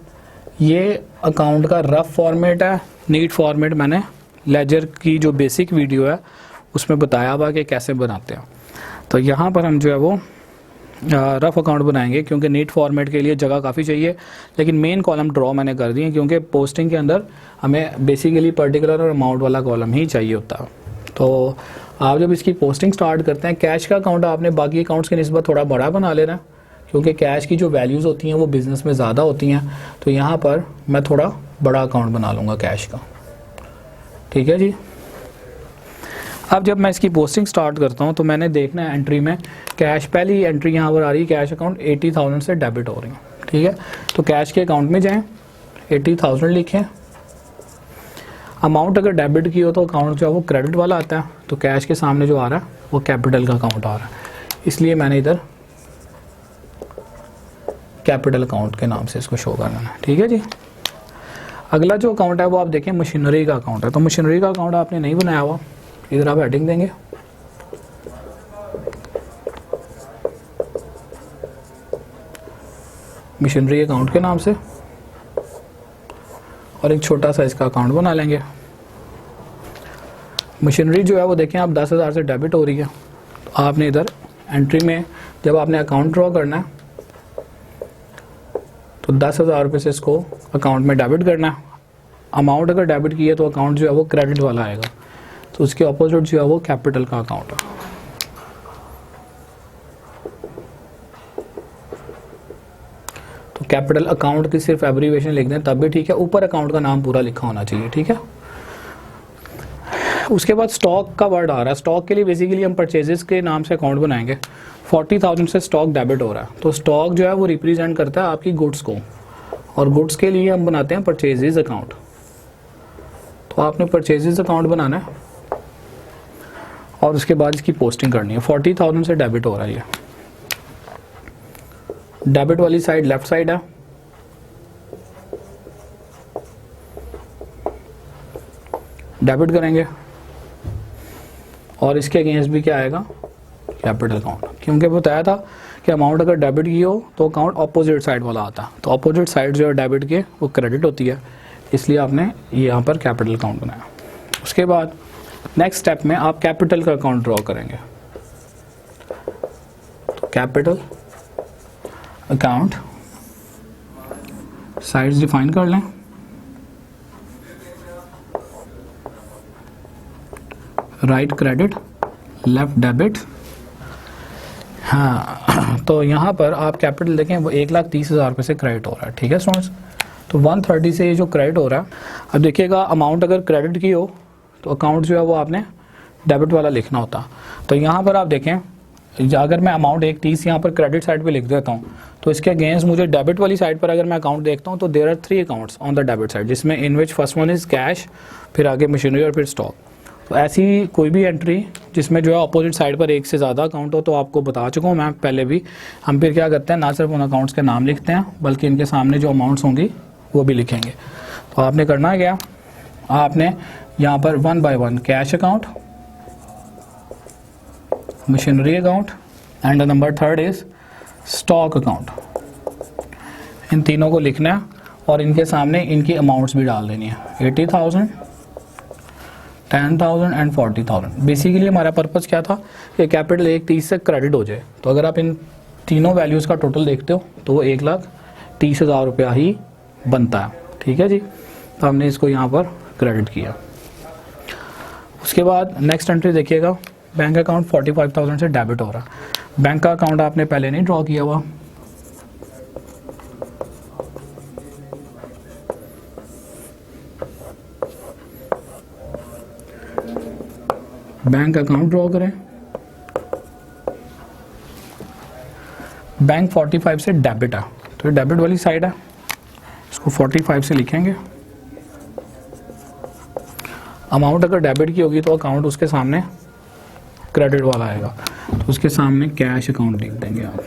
ये अकाउंट का रफ फॉर्मेट है, नीट फॉर्मेट मैंने लेजर की जो बेसिक वीडियो है उसमें बताया हुआ कि कैसे बनाते हैं। तो यहाँ पर हम जो है वो रफ अकाउंट बनाएंगे क्योंकि नीट फॉर्मेट के लिए जगह काफ़ी चाहिए, लेकिन मेन कॉलम ड्रॉ मैंने कर दिए क्योंकि पोस्टिंग के अंदर हमें बेसिकली पर्टिकुलर और अमाउंट वाला कॉलम ही चाहिए होता है। तो आप जब इसकी पोस्टिंग स्टार्ट करते हैं, कैश का अकाउंट आपने बाकी अकाउंट्स की निस्बत थोड़ा बड़ा बना लेना क्योंकि कैश की जो वैल्यूज़ होती हैं वो बिज़नेस में ज़्यादा होती हैं। तो यहाँ पर मैं थोड़ा बड़ा अकाउंट बना लूँगा कैश का। ठीक है जी, अब जब मैं इसकी पोस्टिंग स्टार्ट करता हूँ तो मैंने देखना है एंट्री में कैश, पहली एंट्री यहाँ पर आ रही है कैश अकाउंट 80,000 से डेबिट हो रही है। ठीक है, तो कैश के अकाउंट में जाएं, 80,000 लिखें। अमाउंट अगर डेबिट की हो तो अकाउंट जो है वो क्रेडिट वाला आता है, तो कैश के सामने जो आ रहा है वो कैपिटल का अकाउंट आ रहा है, इसलिए मैंने इधर कैपिटल अकाउंट के नाम से इसको शो करना है। ठीक है जी, अगला जो अकाउंट है वो आप देखें मशीनरी का अकाउंट है। तो मशीनरी का अकाउंट आपने नहीं बनाया हुआ, इधर आप हेडिंग देंगे मशीनरी अकाउंट के नाम से और एक छोटा सा इसका अकाउंट बना लेंगे। मशीनरी जो है वो देखें आप 10,000 से डेबिट हो रही है, तो आपने इधर एंट्री में जब आपने अकाउंट ड्रॉ करना है तो 10,000 रुपये से इसको अकाउंट में डेबिट करना है। अमाउंट अगर डेबिट की है तो अकाउंट जो है वो क्रेडिट वाला आएगा, तो उसके ऑपोजिट जो है वो कैपिटल का अकाउंट है। तो कैपिटल अकाउंट की सिर्फ एब्रीविएशन लिख दें तब भी ठीक है, ऊपर अकाउंट का नाम पूरा लिखा होना चाहिए। ठीक है, उसके बाद स्टॉक का वर्ड आ रहा है। स्टॉक के लिए बेसिकली हम परचेजेस के नाम से अकाउंट बनाएंगे। 40,000 से स्टॉक डेबिट हो रहा है, तो स्टॉक जो है वो रिप्रेजेंट करता है आपकी गुड्स को, और गुड्स के लिए हम बनाते हैं परचेजेस अकाउंट। तो आपने परचेजेस अकाउंट बनाना है और उसके बाद इसकी पोस्टिंग करनी है। 40,000 से डेबिट हो रहा है, ये डेबिट वाली साइड लेफ्ट साइड है, डेबिट करेंगे और इसके अगेंस्ट भी क्या आएगा कैपिटल अकाउंट, क्योंकि बताया था कि अमाउंट अगर डेबिट की हो तो अकाउंट ऑपोजिट साइड वाला आता है, तो ऑपोजिट साइड जो है डेबिट के वो क्रेडिट होती है, इसलिए आपने यहाँ पर कैपिटल अकाउंट बनाया। उसके बाद नेक्स्ट स्टेप में आप कैपिटल का अकाउंट ड्रॉ करेंगे। तो कैपिटल अकाउंट साइड्स डिफाइन कर लें, राइट क्रेडिट लेफ्ट डेबिट। हाँ, तो यहाँ पर आप कैपिटल देखें वो 1,30,000 रुपये से क्रेडिट हो रहा है। ठीक है स्टूडेंट्स, तो 130 से ये जो क्रेडिट हो रहा है, अब देखिएगा अमाउंट अगर क्रेडिट की हो तो अकाउंट जो है वो आपने डेबिट वाला लिखना होता। तो यहाँ पर आप देखें, अगर मैं अमाउंट 1 30 यहाँ पर क्रेडिट साइड पे लिख देता हूँ, तो इसके अगेंस्ट मुझे डेबिट वाली साइड पर अगर मैं अकाउंट देखता हूँ तो there are 3 accounts on the debit side, जिसमें in which first one is cash, फिर आगे मशीनरी और फिर स्टॉक। तो ऐसी कोई भी एंट्री जिसमें जो है अपोजिट साइड पर एक से ज़्यादा अकाउंट हो, तो आपको बता चुका हूँ मैं पहले भी, हम फिर क्या करते हैं, ना सिर्फ उन अकाउंट्स के नाम लिखते हैं बल्कि इनके सामने जो अमाउंट्स होंगी वो भी लिखेंगे। तो आपने करना है क्या, आपने यहाँ पर 1 by 1 cash account, machinery account and the number 3rd is stock account, इन तीनों को लिखना है और इनके सामने इनकी अमाउंट्स भी डाल देनी है, 80,000, 10,000 एंड 40,000। बेसिकली हमारा पर्पज़ क्या था कि कैपिटल 1 30 से क्रेडिट हो जाए। तो अगर आप इन तीनों वैल्यूज़ का टोटल देखते हो तो वो 1,30,000 रुपया ही बनता है। ठीक है जी, तो हमने इसको यहाँ पर क्रेडिट किया। उसके बाद नेक्स्ट एंट्री देखिएगा, बैंक अकाउंट 45,000 से डेबिट हो रहा है। बैंक का अकाउंट आपने पहले नहीं ड्रॉ किया हुआ, बैंक अकाउंट ड्रॉ करें। बैंक 45 से डेबिट है, तो ये डेबिट वाली साइड है, इसको 45 से लिखेंगे। अमाउंट अगर डेबिट की होगी तो अकाउंट उसके सामने क्रेडिट वाला आएगा, तो उसके सामने कैश अकाउंट लिख देंगे आप।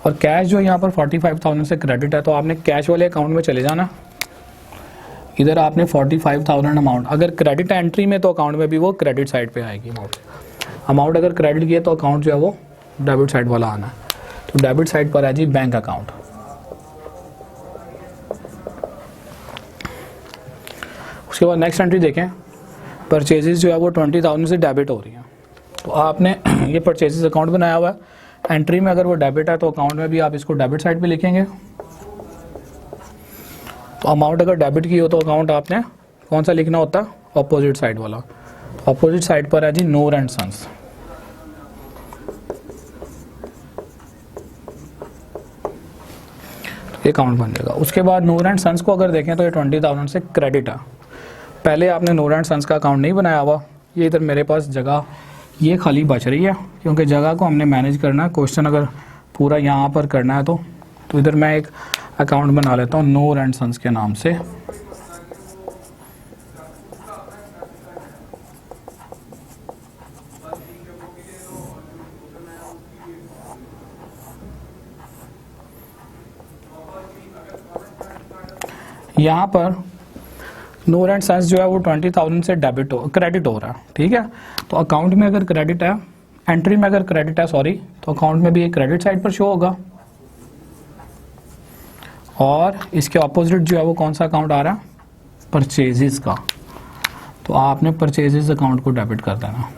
और कैश जो यहाँ पर 45,000 से क्रेडिट है, तो आपने कैश वाले अकाउंट में चले जाना। इधर आपने 45,000 अमाउंट, अगर क्रेडिट एंट्री में तो अकाउंट में भी वो क्रेडिट साइड पे आएगी अमाउंट अगर क्रेडिट किया तो अकाउंट जो है वो डेबिट साइड वाला आना है। तो डेबिट साइड पर है जी बैंक अकाउंट। उसके बाद नेक्स्ट एंट्री देखें, परचेजेस जो है वो 20,000 से डेबिट हो रही हैं। तो आपने ये परचेजेस अकाउंट बनाया हुआ है, एंट्री में अगर वो डेबिट है तो अकाउंट में भी आप इसको डेबिट साइड पे लिखेंगे। तो अमाउंट अगर डेबिट की हो तो अकाउंट आपने कौन सा लिखना होता है, अपोजिट साइड वाला। अपोजिट साइड पर है जी नूर एंड सन्स। ये अकाउंट बन जाएगा। उसके बाद नूर एंड सन्स को अगर देखें तो ये 20,000 से क्रेडिट है। पहले आपने नूर एंड सन्स का अकाउंट नहीं बनाया हुआ, ये इधर मेरे पास जगह ये खाली बच रही है, क्योंकि जगह को हमने मैनेज करना है। क्वेश्चन अगर पूरा यहाँ पर करना है तो इधर मैं एक अकाउंट बना लेता हूँ नूर एंड सन्स के नाम से। यहाँ पर नूर एंड सन्स जो है वो 20,000 से क्रेडिट हो रहा है। ठीक है, तो अकाउंट में अगर क्रेडिट है, एंट्री में अगर क्रेडिट है सॉरी, तो अकाउंट में भी एक क्रेडिट साइड पर शो होगा। और इसके ऑपोजिट जो है वो कौन सा अकाउंट आ रहा है, परचेजेस का। तो आपने परचेजेस अकाउंट को डेबिट कर देना।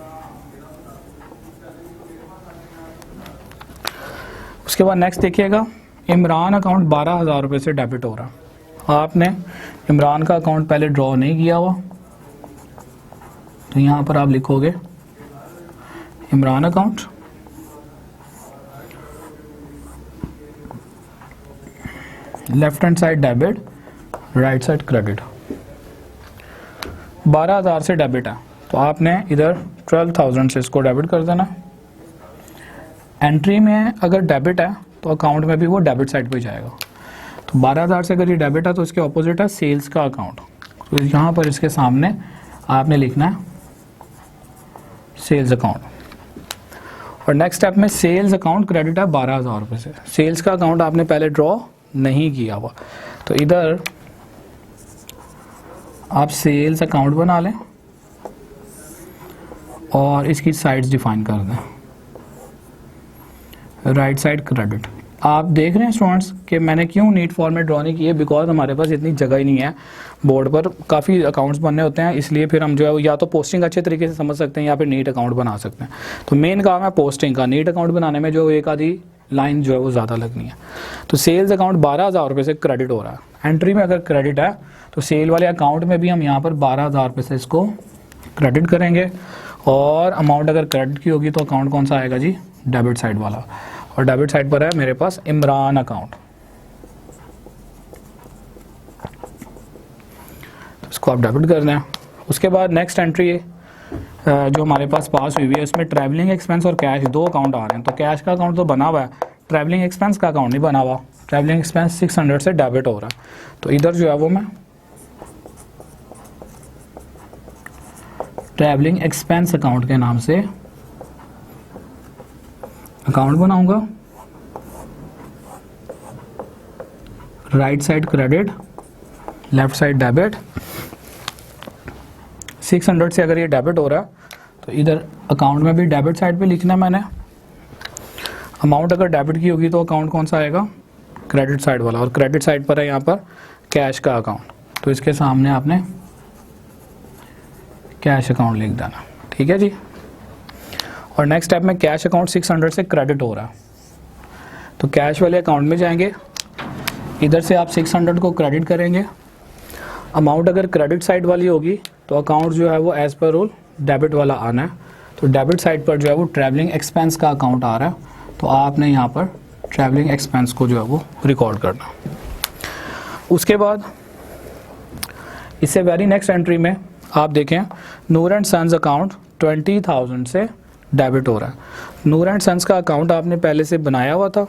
उसके बाद नेक्स्ट देखिएगा, इमरान अकाउंट 12,000 रुपये से डेबिट हो रहा है। आपने इमरान का अकाउंट पहले ड्रॉ नहीं किया हुआ, तो यहाँ पर आप लिखोगे Imran account, left hand side debit, right side credit. 12,000 से डेबिट है, तो आपने इधर 12,000 से इसको डेबिट कर देना। एंट्री में अगर डेबिट है तो अकाउंट में भी वो डेबिट साइड पे जाएगा। तो 12,000 से अगर ये डेबिट है तो इसके ऑपोजिट है सेल्स का अकाउंट, तो यहाँ पर इसके सामने आपने लिखना है सेल्स अकाउंट। और नेक्स्ट स्टेप में सेल्स अकाउंट क्रेडिट है 12,000 रुपये से। सेल्स का अकाउंट आपने पहले ड्रॉ नहीं किया हुआ, तो इधर आप सेल्स अकाउंट बना लें और इसकी साइड्स डिफाइन कर दें, राइट साइड क्रेडिट। आप देख रहे हैं स्टूडेंट्स कि मैंने क्यों नीट फॉर्मेट ड्रॉ नहीं किए, बिकॉज हमारे पास इतनी जगह ही नहीं है बोर्ड पर, काफ़ी अकाउंट्स बनने होते हैं, इसलिए फिर हम जो है या तो पोस्टिंग अच्छे तरीके से समझ सकते हैं या फिर नीट अकाउंट बना सकते हैं। तो मेन काम है पोस्टिंग का, नीट अकाउंट बनाने में जो एक आधी लाइन जो है वो ज़्यादा लगनी है। तो सेल्स अकाउंट 12,000 रुपये से क्रेडिट हो रहा है। एंट्री में अगर क्रेडिट है तो सेल वाले अकाउंट में भी हम यहाँ पर 12,000 रुपये से इसको क्रेडिट करेंगे। और अमाउंट अगर क्रेडिट की होगी तो अकाउंट कौन सा आएगा जी, डेबिट साइड वाला। और डेबिट साइड पर है मेरे पास इमरान अकाउंट, तो इसको आप डेबिट कर दें। उसके बाद नेक्स्ट एंट्री जो हमारे पास हुई है उसमें ट्रैवलिंग एक्सपेंस और कैश दो अकाउंट आ रहे हैं। तो कैश का अकाउंट तो बना हुआ है, ट्रैवलिंग एक्सपेंस का अकाउंट नहीं बना हुआ। ट्रैवलिंग एक्सपेंस 600 से डेबिट हो रहा है। तो इधर जो है वो मैं ट्रैवलिंग एक्सपेंस अकाउंट के नाम से अकाउंट बनाऊंगा। Right side credit, left side debit. 600 से अगर ये डेबिट हो रहा है तो इधर अकाउंट में भी डेबिट साइड पे लिखना है मैंने। अमाउंट अगर डेबिट की होगी तो अकाउंट कौन सा आएगा, क्रेडिट साइड वाला, और क्रेडिट साइड पर है यहाँ पर कैश का अकाउंट, तो इसके सामने आपने कैश अकाउंट लिख देना। ठीक है जी। और नेक्स्ट स्टेप में कैश अकाउंट 600 से क्रेडिट हो रहा है तो कैश वाले अकाउंट में जाएंगे, इधर से आप 600 को क्रेडिट करेंगे। अमाउंट अगर क्रेडिट साइड वाली होगी तो अकाउंट जो है वो एज पर रूल डेबिट वाला आना है। तो डेबिट साइड पर जो है वो ट्रैवलिंग एक्सपेंस का अकाउंट आ रहा है, तो आपने यहाँ पर ट्रैवलिंग एक्सपेंस को जो है वो रिकॉर्ड करना। उसके बाद इससे वेरी नेक्स्ट एंट्री में आप देखें नूर एंड सन्स अकाउंट 20,000 से डेबिट हो रहा है। नूर एंड सन्स का अकाउंट आपने पहले से बनाया हुआ था।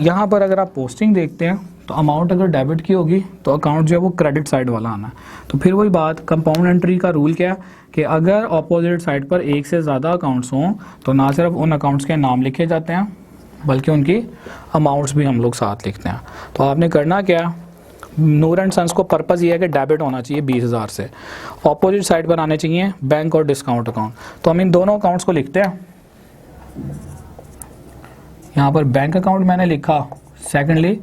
यहाँ पर अगर आप पोस्टिंग देखते हैं तो अमाउंट अगर डेबिट की होगी तो अकाउंट जो है वो क्रेडिट साइड वाला आना है। तो फिर वही बात, कंपाउंड एंट्री का रूल क्या है कि अगर ऑपोजिट साइड पर एक से ज़्यादा अकाउंट्स हों तो ना सिर्फ उन अकाउंट्स के नाम लिखे जाते हैं बल्कि उनकी अमाउंट्स भी हम लोग साथ लिखते हैं। तो आपने करना क्या, नूर एंड सन्स को पर्पज़ ये है कि डेबिट होना चाहिए 20,000 से, ऑपोजिट साइड पर आने चाहिए बैंक और डिस्काउंट अकाउंट। तो हम इन दोनों अकाउंट्स को लिखते हैं। यहाँ पर बैंक अकाउंट मैंने लिखा, सेकेंडली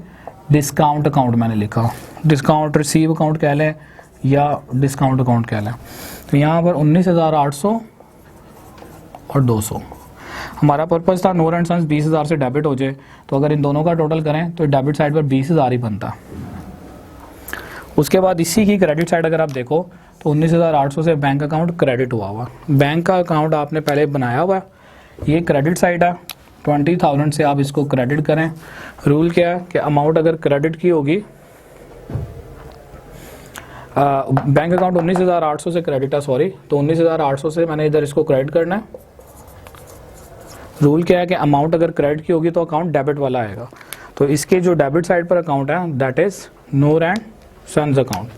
डिस्काउंट अकाउंट मैंने लिखा। डिस्काउंट रिसीव अकाउंट कह लें या डिस्काउंट अकाउंट कह लें। तो यहाँ पर 19,800 और 200 हमारा पर्पज़ था नूर एंड सन्स 20,000 से डेबिट हो जाए। तो अगर इन दोनों का टोटल करें तो डेबिट साइड पर 20,000 ही बनता। उसके बाद इसी की क्रेडिट साइड अगर आप देखो तो 19,800 से बैंक अकाउंट क्रेडिट हुआ। बैंक का अकाउंट आपने पहले बनाया हुआ, ये क्रेडिट साइड है। 20,000 से आप इसको क्रेडिट करें। रूल क्या है कि अमाउंट अगर क्रेडिट की होगी, बैंक अकाउंट 19,800 से क्रेडिट है, सॉरी, तो 19,800 से मैंने इधर इसको क्रेडिट करना है। रूल क्या है कि अमाउंट अगर क्रेडिट की होगी तो अकाउंट डेबिट वाला आएगा। तो इसके जो डेबिट साइड पर अकाउंट है that is Noor and sons account.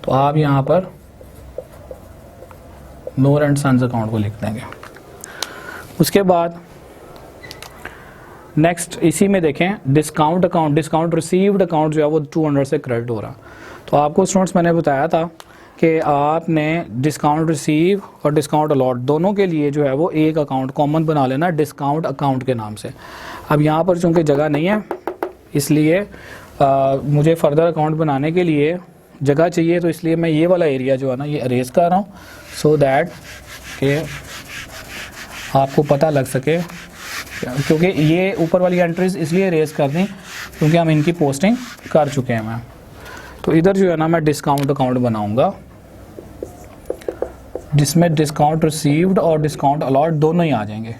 तो आप यहाँ पर नूर एंड सन्स अकाउंट को लिख देंगे। उसके बाद नेक्स्ट इसी में देखें discount account, discount received account जो है वो 200 से क्रेडिट हो रहा। तो आपको स्टूडेंट्स मैंने बताया था कि आपने डिस्काउंट रिसीव और डिस्काउंट अलॉट दोनों के लिए जो है वो एक अकाउंट कॉमन बना लेना डिस्काउंट अकाउंट के नाम से। अब यहाँ पर चूँकि जगह नहीं है इसलिए मुझे फर्दर अकाउंट बनाने के लिए जगह चाहिए, तो इसलिए मैं ये वाला एरिया जो है ना ये अरेज कर रहा हूँ सो दैट कि आपको पता लग सके, क्योंकि ये ऊपर वाली एंट्रीज इसलिए रेज कर दी क्योंकि हम इनकी पोस्टिंग कर चुके हैं मैं। तो इधर जो है ना मैं डिस्काउंट अकाउंट बनाऊंगा जिसमें डिस्काउंट रिसीव्ड और डिस्काउंट अलॉट दोनों ही आ जाएंगे।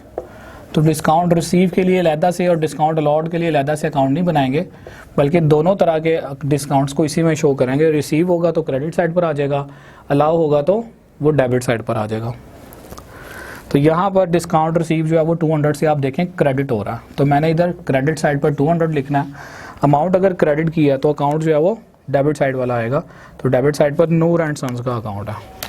तो डिस्काउंट रिसीव के लिए अलहदा से और डिस्काउंट अलॉट के लिए अलहदा से अकाउंट नहीं बनाएंगे, बल्कि दोनों तरह के डिस्काउंट्स को इसी में शो करेंगे। रिसीव होगा तो क्रेडिट साइड पर आ जाएगा, अलाउ होगा तो वो डेबिट साइड पर आ जाएगा। तो यहाँ पर डिस्काउंट रिसीव जो है वो 200 से आप देखें क्रेडिट हो रहा है, तो मैंने इधर क्रेडिट साइड पर 200 लिखना है। अमाउंट अगर क्रेडिट किया तो अकाउंट जो है वो डेबिट साइड वाला आएगा। तो डेबिट साइड पर नूर एंड सन्स का अकाउंट है।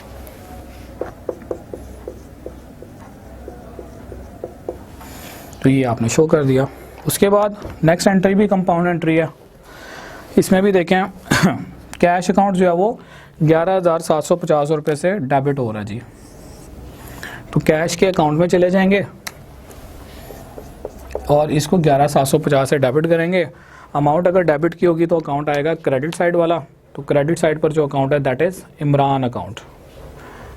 तो ये आपने शो कर दिया। उसके बाद नेक्स्ट एंट्री भी कंपाउंड एंट्री है। इसमें भी देखें कैश अकाउंट जो है वो 11,750 रुपये से डेबिट हो रहा है जी। तो कैश के अकाउंट में चले जाएंगे और इसको 11,750 से डेबिट करेंगे। अमाउंट अगर डेबिट की होगी तो अकाउंट आएगा क्रेडिट साइड वाला। तो क्रेडिट साइड पर जो अकाउंट है दैट इज़ इमरान अकाउंट।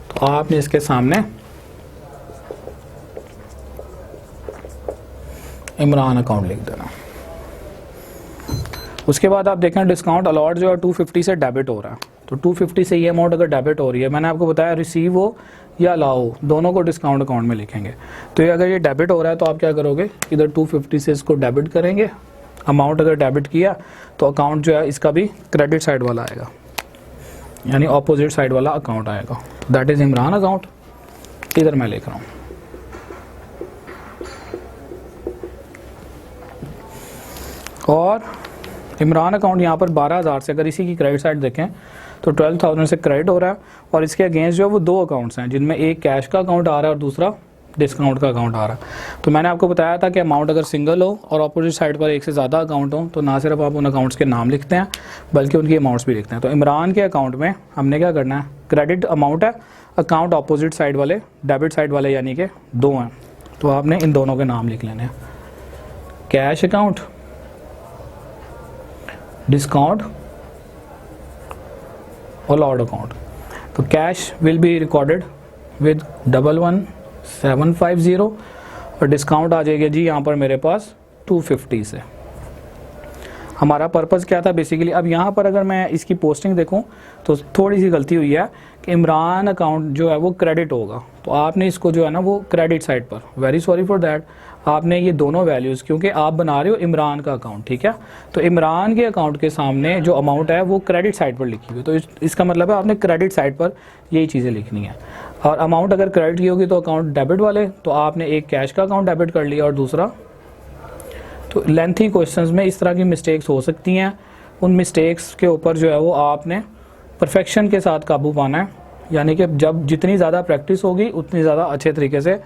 तो आपने इसके सामने इमरान अकाउंट लिख देना। उसके बाद आप देखें डिस्काउंट अलॉट जो है 250 से डेबिट हो रहा है। तो 250 से ये अमाउंट अगर डेबिट हो रही है, मैंने आपको बताया रिसीव हो या अलाउ दोनों को डिस्काउंट अकाउंट में लिखेंगे। तो ये अगर ये डेबिट हो रहा है तो आप क्या करोगे, इधर 250 से इसको डेबिट करेंगे। अमाउंट अगर डेबिट किया तो अकाउंट जो है इसका भी क्रेडिट साइड वाला आएगा। यानी ऑपोजिट साइड वाला अकाउंट आएगा, दैट इज़ इमरान अकाउंट। इधर मैं लिख रहा हूँ। और इमरान अकाउंट यहाँ पर 12,000 से, अगर इसी की क्रेडिट साइड देखें तो 12,000 से क्रेडिट हो रहा है, और इसके अगेंस्ट जो है वो दो अकाउंट्स हैं, जिनमें एक कैश का अकाउंट आ रहा है और दूसरा डिस्काउंट का अकाउंट आ रहा है। तो मैंने आपको बताया था कि अमाउंट अगर सिंगल हो और अपोजिट साइड पर एक से ज़्यादा अकाउंट हो तो ना सिर्फ आप उन अकाउंट्स के नाम लिखते हैं बल्कि उनकी अमाउंट्स भी लिखते हैं। तो इमरान के अकाउंट में हमने क्या करना है, क्रेडिट अमाउंट है, अकाउंट अपोजिट साइड वाले, डेबिट साइड वाले यानी कि दो हैं, तो आपने इन दोनों के नाम लिख लेने हैं, कैश अकाउंट, डिस्काउंट और लॉर्ड अकाउंट। तो cash will be recorded with 11750 और डिस्काउंट आ जाएगा जी यहाँ पर मेरे पास 250 से। हमारा पर्पज़ क्या था बेसिकली, अब यहाँ पर अगर मैं इसकी पोस्टिंग देखूँ तो थोड़ी सी गलती हुई है कि इमरान अकाउंट जो है वो क्रेडिट होगा, तो आपने इसको जो है ना वो क्रेडिट साइड पर, वेरी सॉरी फॉर दैट, आपने ये दोनों वैल्यूज़, क्योंकि आप बना रहे हो इमरान का अकाउंट, ठीक है, तो इमरान के अकाउंट के सामने जो अमाउंट है वो क्रेडिट साइड पर लिखी हुई, तो इसका मतलब है आपने क्रेडिट साइड पर यही चीज़ें लिखनी है। और अमाउंट अगर क्रेडिट की होगी तो अकाउंट डेबिट वाले, तो आपने एक कैश का अकाउंट डेबिट कर लिया और दूसरा, तो लेंथी क्वेश्चंस में इस तरह की मिस्टेक्स हो सकती हैं, उन मिस्टेक्स के ऊपर जो है वो आपने परफेक्शन के साथ काबू पाना है, यानी कि जब जितनी ज़्यादा प्रैक्टिस होगी उतनी ज़्यादा अच्छे तरीके से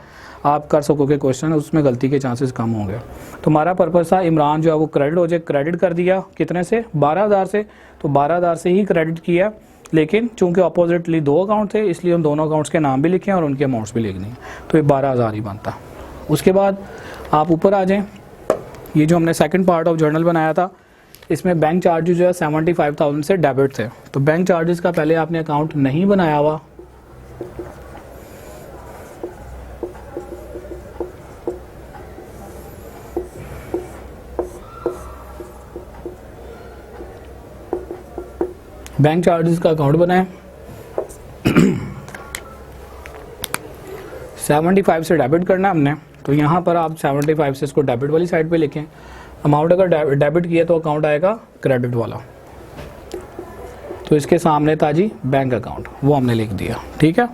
आप कर सकोगे क्वेश्चन, उसमें गलती के चांसेस कम होंगे। तो हमारा पर्पज़ था इमरान जो है वो क्रेडिट हो जाए, क्रेडिट कर दिया कितने से, 12,000 से, तो 12,000 से ही क्रेडिट किया, लेकिन चूंकि अपोजिटली दो अकाउंट थे इसलिए उन दोनों अकाउंट्स के नाम भी लिखे और उनके अमाउंट्स भी लिखने हैं, तो ये 12,000 ही बनता। उसके बाद आप ऊपर आ जाएँ, ये जो हमने सेकंड पार्ट ऑफ जर्नल बनाया था इसमें बैंक चार्जेस जो है 75,000 से डेबिट थे, तो बैंक चार्जेस का पहले आपने अकाउंट नहीं बनाया हुआ, बैंक चार्जेस का अकाउंट बनाएं, 75 से डेबिट करना हमने, तो यहाँ पर आप 75 से इसको डेबिट वाली साइड पे लिखें, अमाउंट अगर डेबिट किया तो अकाउंट आएगा क्रेडिट वाला, तो इसके सामने था जी बैंक अकाउंट, वो हमने लिख दिया, ठीक है।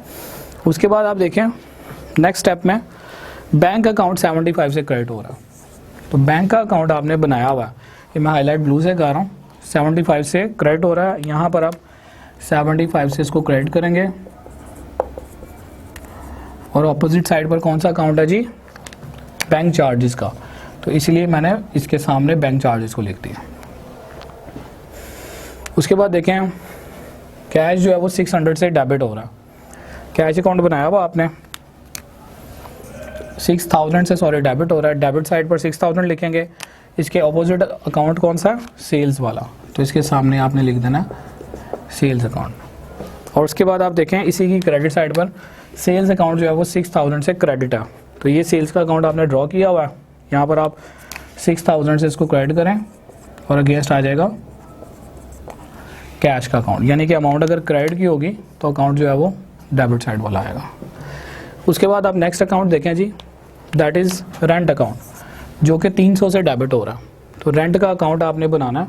उसके बाद आप देखें नेक्स्ट स्टेप में बैंक अकाउंट 75 से क्रेडिट हो रहा है, तो बैंक का अकाउंट आपने बनाया हुआ है, ये मैं हाईलाइट ब्लू से कर रहा हूँ, 75 से क्रेडिट हो रहा है, यहाँ पर आप 75 से इसको क्रेडिट करेंगे और ऑपोजिट साइड पर कौन सा अकाउंट है जी, बैंक चार्जेस का, तो इसलिए मैंने इसके सामने बैंक चार्जेस को लिख दिया। उसके बाद देखें कैश जो है वो 600 से डेबिट हो रहा है, कैश अकाउंट बनाया हुआ आपने 6000 से, सॉरी डेबिट हो रहा है, डेबिट साइड पर 6000 लिखेंगे, इसके ऑपोजिट अकाउंट कौन सा, सेल्स वाला, तो इसके सामने आपने लिख देना सेल्स अकाउंट। और उसके बाद आप देखें इसी की क्रेडिट साइड पर सेल्स अकाउंट जो है वो 6000 से क्रेडिट है, तो ये सेल्स का अकाउंट आपने ड्रॉ किया हुआ है, यहाँ पर आप 6000 से इसको क्रेडिट करें और अगेंस्ट आ जाएगा कैश का अकाउंट, यानी कि अमाउंट अगर क्रेडिट की होगी तो अकाउंट जो है वो डेबिट साइड वाला आएगा। उसके बाद आप नेक्स्ट अकाउंट देखें जी, दैट इज़ रेंट अकाउंट, जो कि 300 से डेबिट हो रहा है, तो रेंट का अकाउंट आपने बनाना है,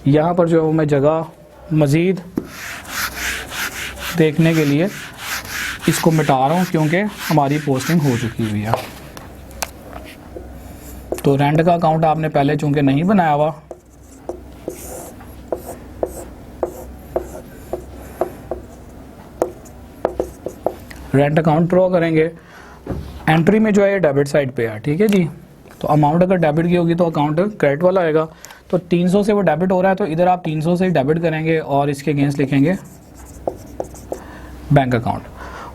यहाँ पर जो मैं जगह मज़ीद देखने के लिए इसको मिटा रहा हूँ क्योंकि हमारी पोस्टिंग हो चुकी हुई है, तो रेंट का अकाउंट आपने पहले चूंकि नहीं बनाया हुआ, रेंट अकाउंट ड्रॉ करेंगे, एंट्री में जो है ये डेबिट साइड पे है, ठीक है जी, तो अमाउंट अगर डेबिट की होगी तो अकाउंट क्रेडिट वाला आएगा, तो 300 से वो डेबिट हो रहा है, तो इधर आप 300 से ही डेबिट करेंगे और इसके अगेंस्ट लिखेंगे बैंक अकाउंट।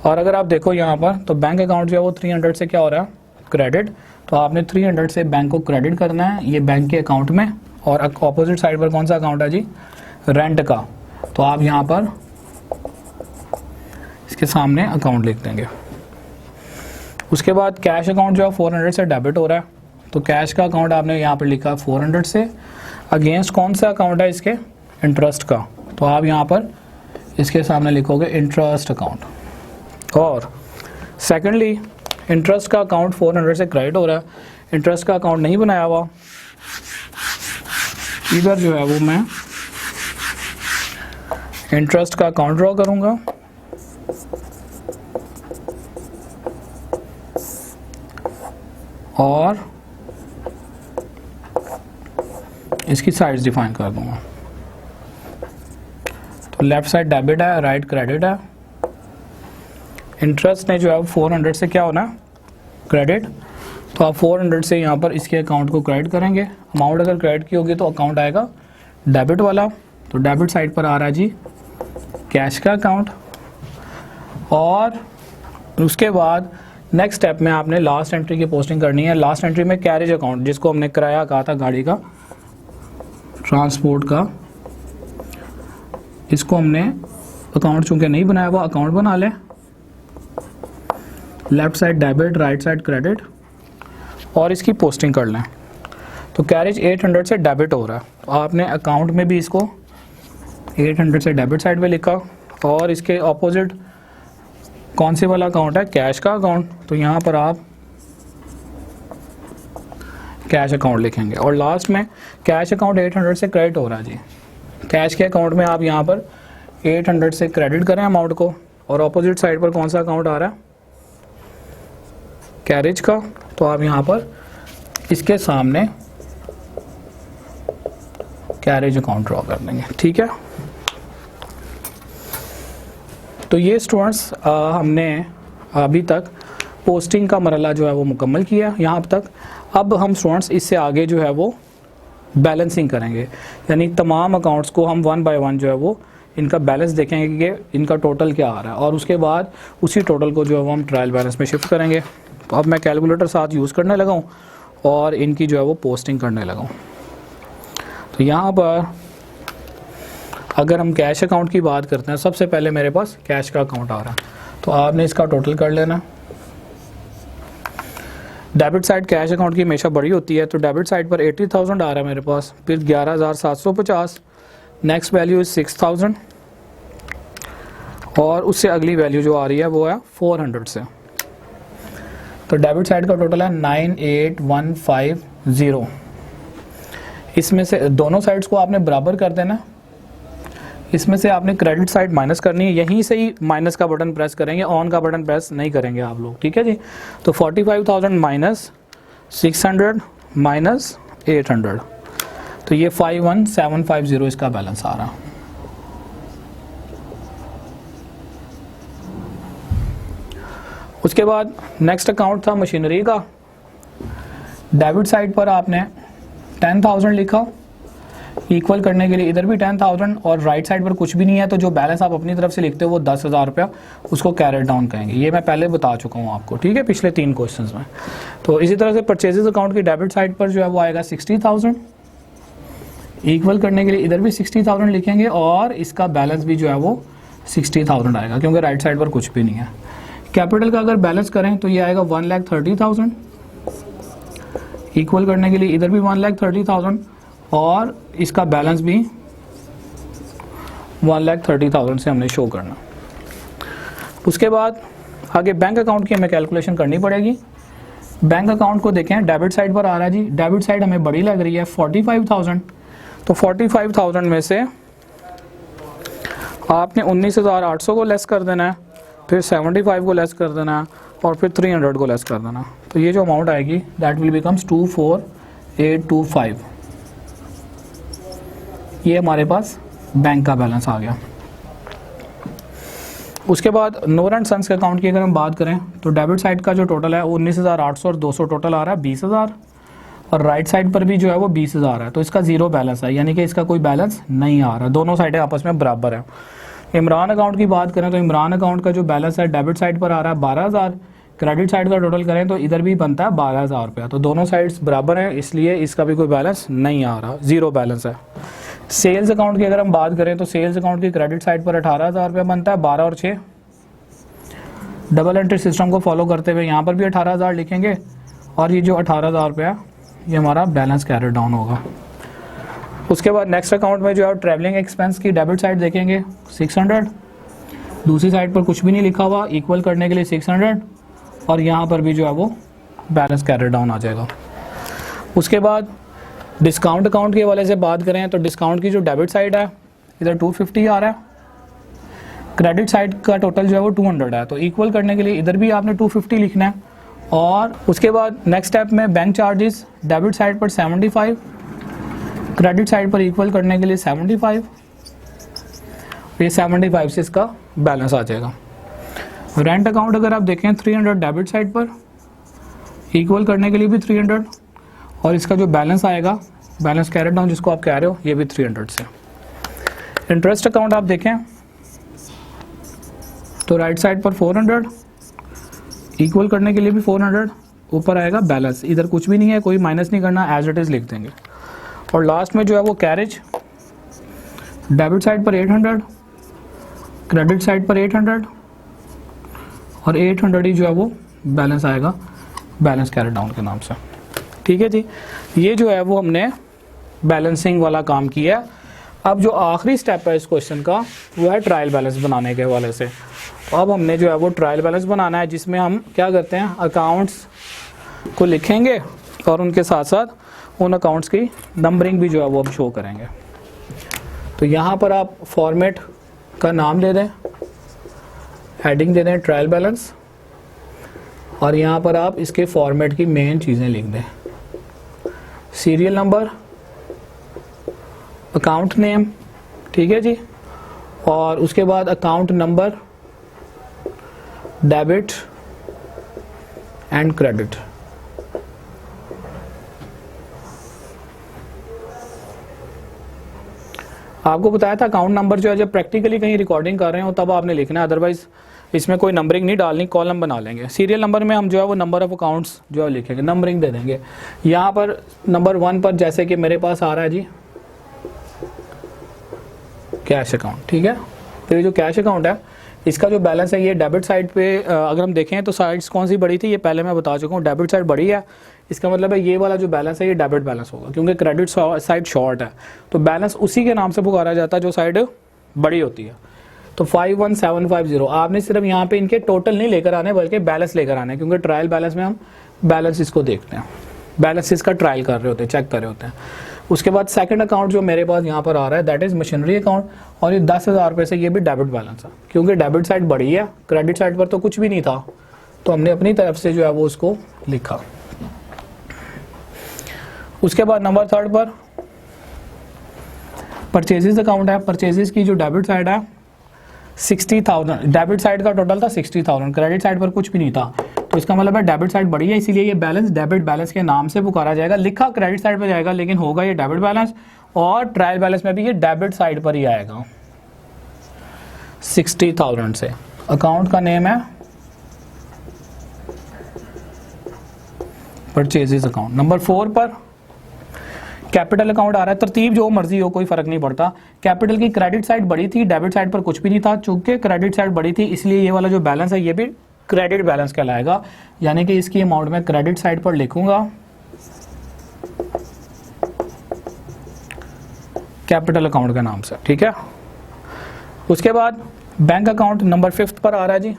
और अगर आप देखो यहाँ पर तो बैंक अकाउंट जो है वो 300 से क्या हो रहा है, क्रेडिट, तो आपने 300 से बैंक को क्रेडिट करना है ये बैंक के अकाउंट में, और अपोजिट साइड पर कौन सा अकाउंट है जी, रेंट का, तो आप यहाँ पर इसके सामने अकाउंट लिख देंगे। उसके बाद कैश अकाउंट जो है 400 से डेबिट हो रहा है, तो कैश का अकाउंट आपने यहाँ पर लिखा 400 से, अगेंस्ट कौन सा अकाउंट है इसके, इंटरेस्ट का, तो आप यहाँ पर इसके सामने लिखोगे इंटरेस्ट अकाउंट। और सेकेंडली इंटरेस्ट का अकाउंट 400 से क्रेडिट हो रहा है, इंटरेस्ट का अकाउंट नहीं बनाया हुआ, इधर जो है वो मैं इंटरेस्ट का अकाउंट ड्रॉ करूंगा, और इसकी साइड्स डिफाइन कर दूंगा। तो लेफ्ट साइड डेबिट है, राइट क्रेडिट है। इंटरेस्ट ने जो है 400 से क्या होना है, क्रेडिट। तो आप 400 से यहाँ पर इसके अकाउंट को क्रेडिट करेंगे। अमाउंट अगर क्रेडिट की होगी तो अकाउंट आएगा डेबिट वाला। तो डेबिट साइड पर आ रहा है जी कैश का अकाउंट। और उसके बाद नेक्स्ट स्टेप में आपने लास्ट एंट्री की पोस्टिंग करनी है। लास्ट एंट्री में कैरेज अकाउंट, जिसको हमने किराया कहा था गाड़ी का, ट्रांसपोर्ट का, इसको हमने अकाउंट चूंकि नहीं बनाया हुआ अकाउंट बना लें। Left side debit, right side credit, और इसकी पोस्टिंग कर लें। तो कैरेज 800 से डेबिट हो रहा है, तो आपने अकाउंट में भी इसको 800 से डेबिट साइड पे लिखा, और इसके ऑपोजिट कौन से वाला अकाउंट है, कैश का अकाउंट। तो यहाँ पर आप कैश अकाउंट लिखेंगे, और लास्ट में कैश अकाउंट 800 से क्रेडिट हो रहा है जी। कैश के अकाउंट में आप यहाँ पर 800 से क्रेडिट करें अमाउंट को, और ऑपोजिट साइड पर कौन सा अकाउंट आ रहा है, कैरेज का। तो आप यहाँ पर इसके सामने कैरेज अकाउंट ड्रॉ कर देंगे, ठीक है। तो ये स्टूडेंट्स हमने अभी तक पोस्टिंग का मरला जो है वो मुकम्मल किया यहाँ तक। अब हम स्टूडेंट्स इससे आगे जो है वो बैलेंसिंग करेंगे, यानी तमाम अकाउंट्स को हम 1 बाय 1 जो है वो इनका बैलेंस देखेंगे कि इनका टोटल क्या आ रहा है, और उसके बाद उसी टोटल को जो है वो हम ट्रायल बैलेंस में शिफ्ट करेंगे। तो अब मैं कैलकुलेटर साथ यूज़ करने लगा हूँ और इनकी जो है वो पोस्टिंग करने लगा हूँ। तो यहाँ पर अगर हम कैश अकाउंट की बात करते हैं, सबसे पहले मेरे पास कैश का अकाउंट आ रहा है, तो आपने इसका टोटल कर लेना। डेबिट साइड कैश अकाउंट की हमेशा बड़ी होती है, तो डेबिट साइड पर 80,000 आ रहा है मेरे पास, फिर 11,750, नेक्स्ट वैल्यू इज 6,000, और उससे अगली वैल्यू जो आ रही है वो है 400 से। तो डेबिट साइड का टोटल है 98,150। इसमें से दोनों साइड्स को आपने बराबर कर देना। इसमें से आपने क्रेडिट साइड माइनस करनी है, यहीं से ही माइनस का बटन प्रेस करेंगे, ऑन का बटन प्रेस नहीं करेंगे आप लोग, ठीक है जी। तो 45,000 माइनस 600 माइनस 800, तो ये 51,750 इसका बैलेंस आ रहा। उसके बाद नेक्स्ट अकाउंट था मशीनरी का। डेबिट साइड पर आपने 10,000 लिखा, इक्वल करने के लिए इधर भी 10,000, और राइट साइड पर कुछ भी नहीं है, तो जो बैलेंस आप अपनी तरफ से लिखते हो वो 10,000 रुपया, उसको कैरेट डाउन कहेंगे। ये मैं पहले बता चुका हूँ आपको, ठीक है, पिछले 3 क्वेश्चंस में। तो इसी तरह से परचेजेस अकाउंट की डेबिट साइड पर जो है वो आएगा 60,000, इक्वल करने के लिए इधर भी 60,000 लिखेंगे, और इसका बैलेंस भी जो है वो 60,000 आएगा, क्योंकि राइट साइड पर कुछ भी नहीं है। कैपिटल का अगर बैलेंस करें तो ये आएगा 1,30,000, इक्वल करने के लिए इधर भी 1,30,000, और इसका बैलेंस भी 1,30,000 से हमने शो करना। उसके बाद आगे बैंक अकाउंट की हमें कैलकुलेशन करनी पड़ेगी। बैंक अकाउंट को देखें, डेबिट साइड पर आ रहा है जी, डेबिट साइड हमें बड़ी लग रही है 45,000, तो 45,000 में से आपने 19,800 को लेस कर देना है, फिर 75 को लेस कर देना है, और फिर 300 को लेस कर देना। तो ये जो अमाउंट आएगी दैट विल बिकम्स 24,825। ये हमारे पास बैंक का बैलेंस आ गया। उसके बाद नोर एंड सन्स के अकाउंट की अगर हम बात करें तो डेबिट साइड का जो टोटल है वो 19,800 और 200 टोटल आ रहा है 20,000, और राइट साइड पर भी जो है वो 20,000 है, तो इसका जीरो बैलेंस है, यानी कि इसका कोई बैलेंस नहीं आ रहा, दोनों साइडें आपस में बराबर है। इमरान अकाउंट की बात करें तो इमरान अकाउंट का जो बैलेंस है डेबिट साइड पर आ रहा है 12,000, क्रेडिट साइड का टोटल करें तो इधर भी बनता है 12,000 रुपया, तो दोनों साइड्स बराबर हैं, इसलिए इसका भी कोई बैलेंस नहीं आ रहा, जीरो बैलेंस है। सेल्स अकाउंट की अगर हम बात करें तो सेल्स अकाउंट की क्रेडिट साइड पर 18,000 रुपया बनता है, 12 और 6 डबल एंट्री सिस्टम को फॉलो करते हुए यहाँ पर भी 18,000 लिखेंगे, और ये जो 18,000 रुपया ये हमारा बैलेंस कैरी डाउन होगा। उसके बाद नेक्स्ट अकाउंट में जो है ट्रैवलिंग एक्सपेंस की डेबिट साइड देखेंगे 600, दूसरी साइड पर कुछ भी नहीं लिखा हुआ, इक्वल करने के लिए 600, और यहाँ पर भी जो है वो बैलेंस कैरी डाउन आ जाएगा। उसके बाद डिस्काउंट अकाउंट के हवाले से बात करें तो डिस्काउंट की जो डेबिट साइड है इधर 250 आ रहा है, क्रेडिट साइड का टोटल जो है वो 200 है, तो इक्वल करने के लिए इधर भी आपने 250 लिखना है। और उसके बाद नेक्स्ट स्टेप में बैंक चार्जेस डेबिट साइड पर 75, क्रेडिट साइड पर इक्वल करने के लिए 75, ये 75 से इसका बैलेंस आ जाएगा। रेंट अकाउंट अगर आप देखें 300 डेबिट साइड पर, इक्वल करने के लिए भी 300, और इसका जो बैलेंस आएगा, बैलेंस कैरेट डाउन जिसको आप कह रहे हो, ये भी 300 से। इंटरेस्ट अकाउंट आप देखें तो राइट साइड पर 400, इक्वल करने के लिए भी 400, ऊपर आएगा बैलेंस, इधर कुछ भी नहीं है, कोई माइनस नहीं करना, एज इट इज़ लिख देंगे। और लास्ट में जो है वो कैरेज डेबिट साइड पर 800, क्रेडिट साइड पर 800, और 800 ही जो है वो बैलेंस आएगा बैलेंस कैरेट डाउन के नाम से। ठीक है जी, ये जो है वो हमने बैलेंसिंग वाला काम किया। अब जो आखिरी स्टेप है इस क्वेश्चन का वो है ट्रायल बैलेंस बनाने के हवाले से। तो अब हमने जो है वो ट्रायल बैलेंस बनाना है, जिसमें हम क्या करते हैं, अकाउंट्स को लिखेंगे और उनके साथ साथ उन अकाउंट्स की नंबरिंग भी जो है वो हम शो करेंगे। तो यहाँ पर आप फॉर्मेट का नाम दे दें, हेडिंग दे दें ट्रायल बैलेंस, और यहाँ पर आप इसके फॉर्मेट की मेन चीज़ें लिख दें, सीरियल नंबर, अकाउंट नेम, ठीक है जी, और उसके बाद account number, debit and credit. आपको बताया था अकाउंट नंबर जो है जब प्रैक्टिकली कहीं रिकॉर्डिंग कर रहे हो तब आपने लिखना है, अदरवाइज इसमें कोई नंबरिंग नहीं डालनी, कॉलम बना लेंगे। सीरियल नंबर में हम जो है वो नंबर ऑफ अकाउंट्स जो है लिखेंगे, नंबरिंग दे देंगे। यहाँ पर नंबर 1 पर जैसे कि मेरे पास आ रहा है जी कैश अकाउंट, ठीक है। तो ये जो कैश अकाउंट है इसका जो बैलेंस है ये डेबिट साइड पे अगर हम देखें तो साइड्स कौन सी बड़ी थी, ये पहले मैं बता चुका हूँ, डेबिट साइड बड़ी है, इसका मतलब है ये वाला जो बैलेंस है ये डेबिट बैलेंस होगा, क्योंकि क्रेडिट साइड शॉर्ट है, तो बैलेंस उसी के नाम से पुकारा जाता है जो साइड बड़ी होती है। तो 51750 आपने सिर्फ यहाँ पे इनके टोटल नहीं लेकर आने बल्कि बैलेंस लेकर आने, क्योंकि ट्रायल बैलेंस में हम बैलेंस इसको देखते हैं, बैलेंस इसका ट्रायल कर रहे होते हैं, चेक कर रहे होते हैं। उसके बाद सेकंड अकाउंट जो मेरे पास यहाँ पर आ रहा है दैट इज़ मशीनरी अकाउंट, और ये 10,000 रुपये से ये भी डेबिट बैलेंस है, क्योंकि डेबिट साइड बड़ी है, क्रेडिट साइड पर तो कुछ भी नहीं था, तो हमने अपनी तरफ से जो है वो उसको लिखा। उसके बाद नंबर 3 पर परचेजेस अकाउंट है, परचेजेस की जो डेबिट साइड है 60,000, डेबिट साइड का टोटल था 60,000, क्रेडिट साइड पर कुछ भी नहीं था, तो इसका मतलब है डेबिट साइड बड़ी है, इसीलिए ये बैलेंस डेबिट बैलेंस के नाम से पुकारा जाएगा। लिखा क्रेडिट साइड पर जाएगा लेकिन होगा ये डेबिट बैलेंस, और ट्रायल बैलेंस में भी ये डेबिट साइड पर ही आएगा 60,000 से। अकाउंट का नेम है परचेजेस अकाउंट। नंबर 4 पर कैपिटल अकाउंट आ रहा है, तरतीब जो मर्जी हो कोई फर्क नहीं पड़ता। कैपिटल की क्रेडिट साइड बड़ी थी, डेबिट साइड पर कुछ भी नहीं था, चूंकि क्रेडिट साइड बड़ी थी इसलिए ये वाला जो बैलेंस है ये भी क्रेडिट बैलेंस कहलाएगा, यानी कि इसकी अमाउंट मैं क्रेडिट साइड पर लिखूंगा कैपिटल अकाउंट के नाम से, ठीक है। उसके बाद बैंक अकाउंट नंबर 5 पर आ रहा है जी,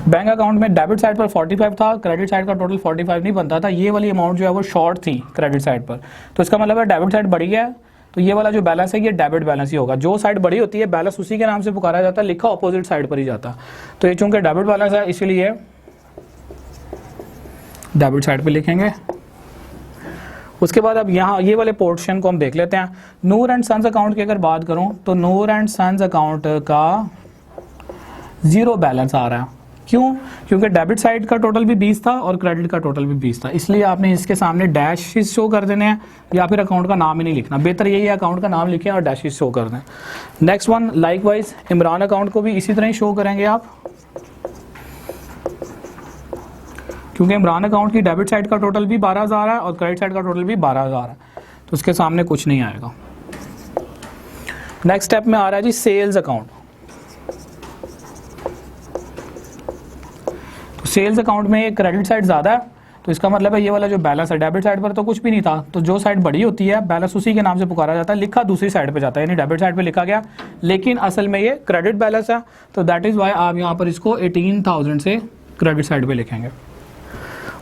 बैंक अकाउंट में डेबिट साइड पर 45 था, क्रेडिट साइड का टोटल 45 नहीं बनता था, ये वाली अमाउंट जो है वो शॉर्ट थी क्रेडिट साइड पर, तो इसका मतलब है डेबिट साइड बड़ी है, तो ये वाला जो बैलेंस है ये डेबिट बैलेंस ही होगा। जो साइड बड़ी होती है बैलेंस उसी के नाम से पुकारा जाता है, लिखा अपोजिट साइड पर ही जाता, तो ये चूंकि डेबिट बैलेंस है इसीलिए डेबिट साइड पे लिखेंगे। उसके बाद अब यहाँ ये वाले पोर्शन को हम देख लेते हैं। नूर एंड सन्स अकाउंट की अगर बात करूँ तो नूर एंड सन्स अकाउंट का 0 बैलेंस आ रहा है, क्यों? क्योंकि डेबिट साइड का टोटल भी 20 था और क्रेडिट का टोटल भी 20 था, इसलिए आपने इसके सामने डैश शो कर देने हैं या फिर अकाउंट का नाम ही नहीं लिखना, बेहतर यही है अकाउंट का नाम लिखें और डैश शो कर दें। Next one likewise Imran account को भी इसी तरह ही शो करेंगे आप, क्योंकि इमरान अकाउंट की डेबिट साइड का टोटल भी 12,000 है और क्रेडिट साइड का टोटल भी 12,000 है, तो उसके सामने कुछ नहीं आएगा। नेक्स्ट स्टेप में आ रहा है जी सेल्स अकाउंट। सेल्स अकाउंट में क्रेडिट साइड ज़्यादा है, तो इसका मतलब है ये वाला जो बैलेंस है डेबिट साइड पर तो कुछ भी नहीं था, तो जो साइड बड़ी होती है बैलेंस उसी के नाम से पुकारा जाता है, लिखा दूसरी साइड पे जाता है, यानी डेबिट साइड पे लिखा गया लेकिन असल में ये क्रेडिट बैलेंस है, तो दैट इज़ वाई आप यहाँ पर इसको 18,000 से क्रेडिट साइड पे लिखेंगे।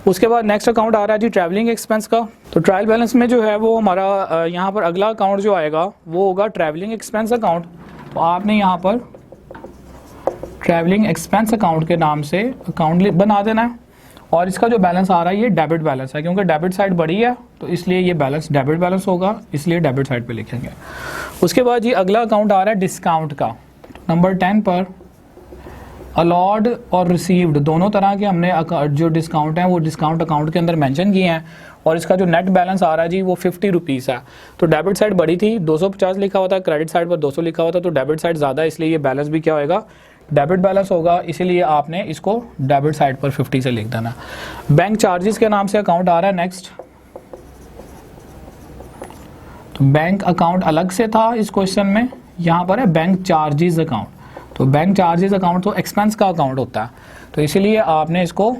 उसके बाद नेक्स्ट अकाउंट आ रहा है जी ट्रैवलिंग एक्सपेंस का। तो ट्रायल बैलेंस में जो है वो हमारा यहाँ पर अगला अकाउंट जो आएगा वो होगा ट्रैवलिंग एक्सपेंस अकाउंट। तो आपने यहाँ पर ट्रैवलिंग एक्सपेंस अकाउंट के नाम से अकाउंट बना देना है, और इसका जो बैलेंस आ रहा है ये डेबिट बैलेंस है, क्योंकि डेबिट साइड बड़ी है तो इसलिए ये बैलेंस डेबिट बैलेंस होगा, इसलिए डेबिट साइड पे लिखेंगे। उसके बाद जी अगला अकाउंट आ रहा है डिस्काउंट का। नंबर 10 पर अलॉड और रिसीव्ड दोनों तरह के हमने जो डिस्काउंट हैं वो डिस्काउंट अकाउंट के अंदर मेंशन किए हैं, और इसका जो नेट बैलेंस आ रहा है जी वो 50 रुपीज़ है। तो डेबिट साइड बड़ी थी, 250 लिखा हुआ था, क्रेडिट साइड पर 200 लिखा हुआ था, तो डेबिट साइड ज़्यादा है, इसलिए ये बैलेंस भी क्या होगा, डेबिट बैलेंस होगा, इसीलिए आपने इसको डेबिट साइड पर 50 से लिख देना। बैंक चार्जेस के नाम से अकाउंट आ रहा है नेक्स्ट। तो बैंक अकाउंट अलग से था इस क्वेश्चन में, यहाँ पर है बैंक चार्जेस अकाउंट। तो बैंक चार्जेस अकाउंट तो एक्सपेंस का अकाउंट होता है, तो इसीलिए आपने इसको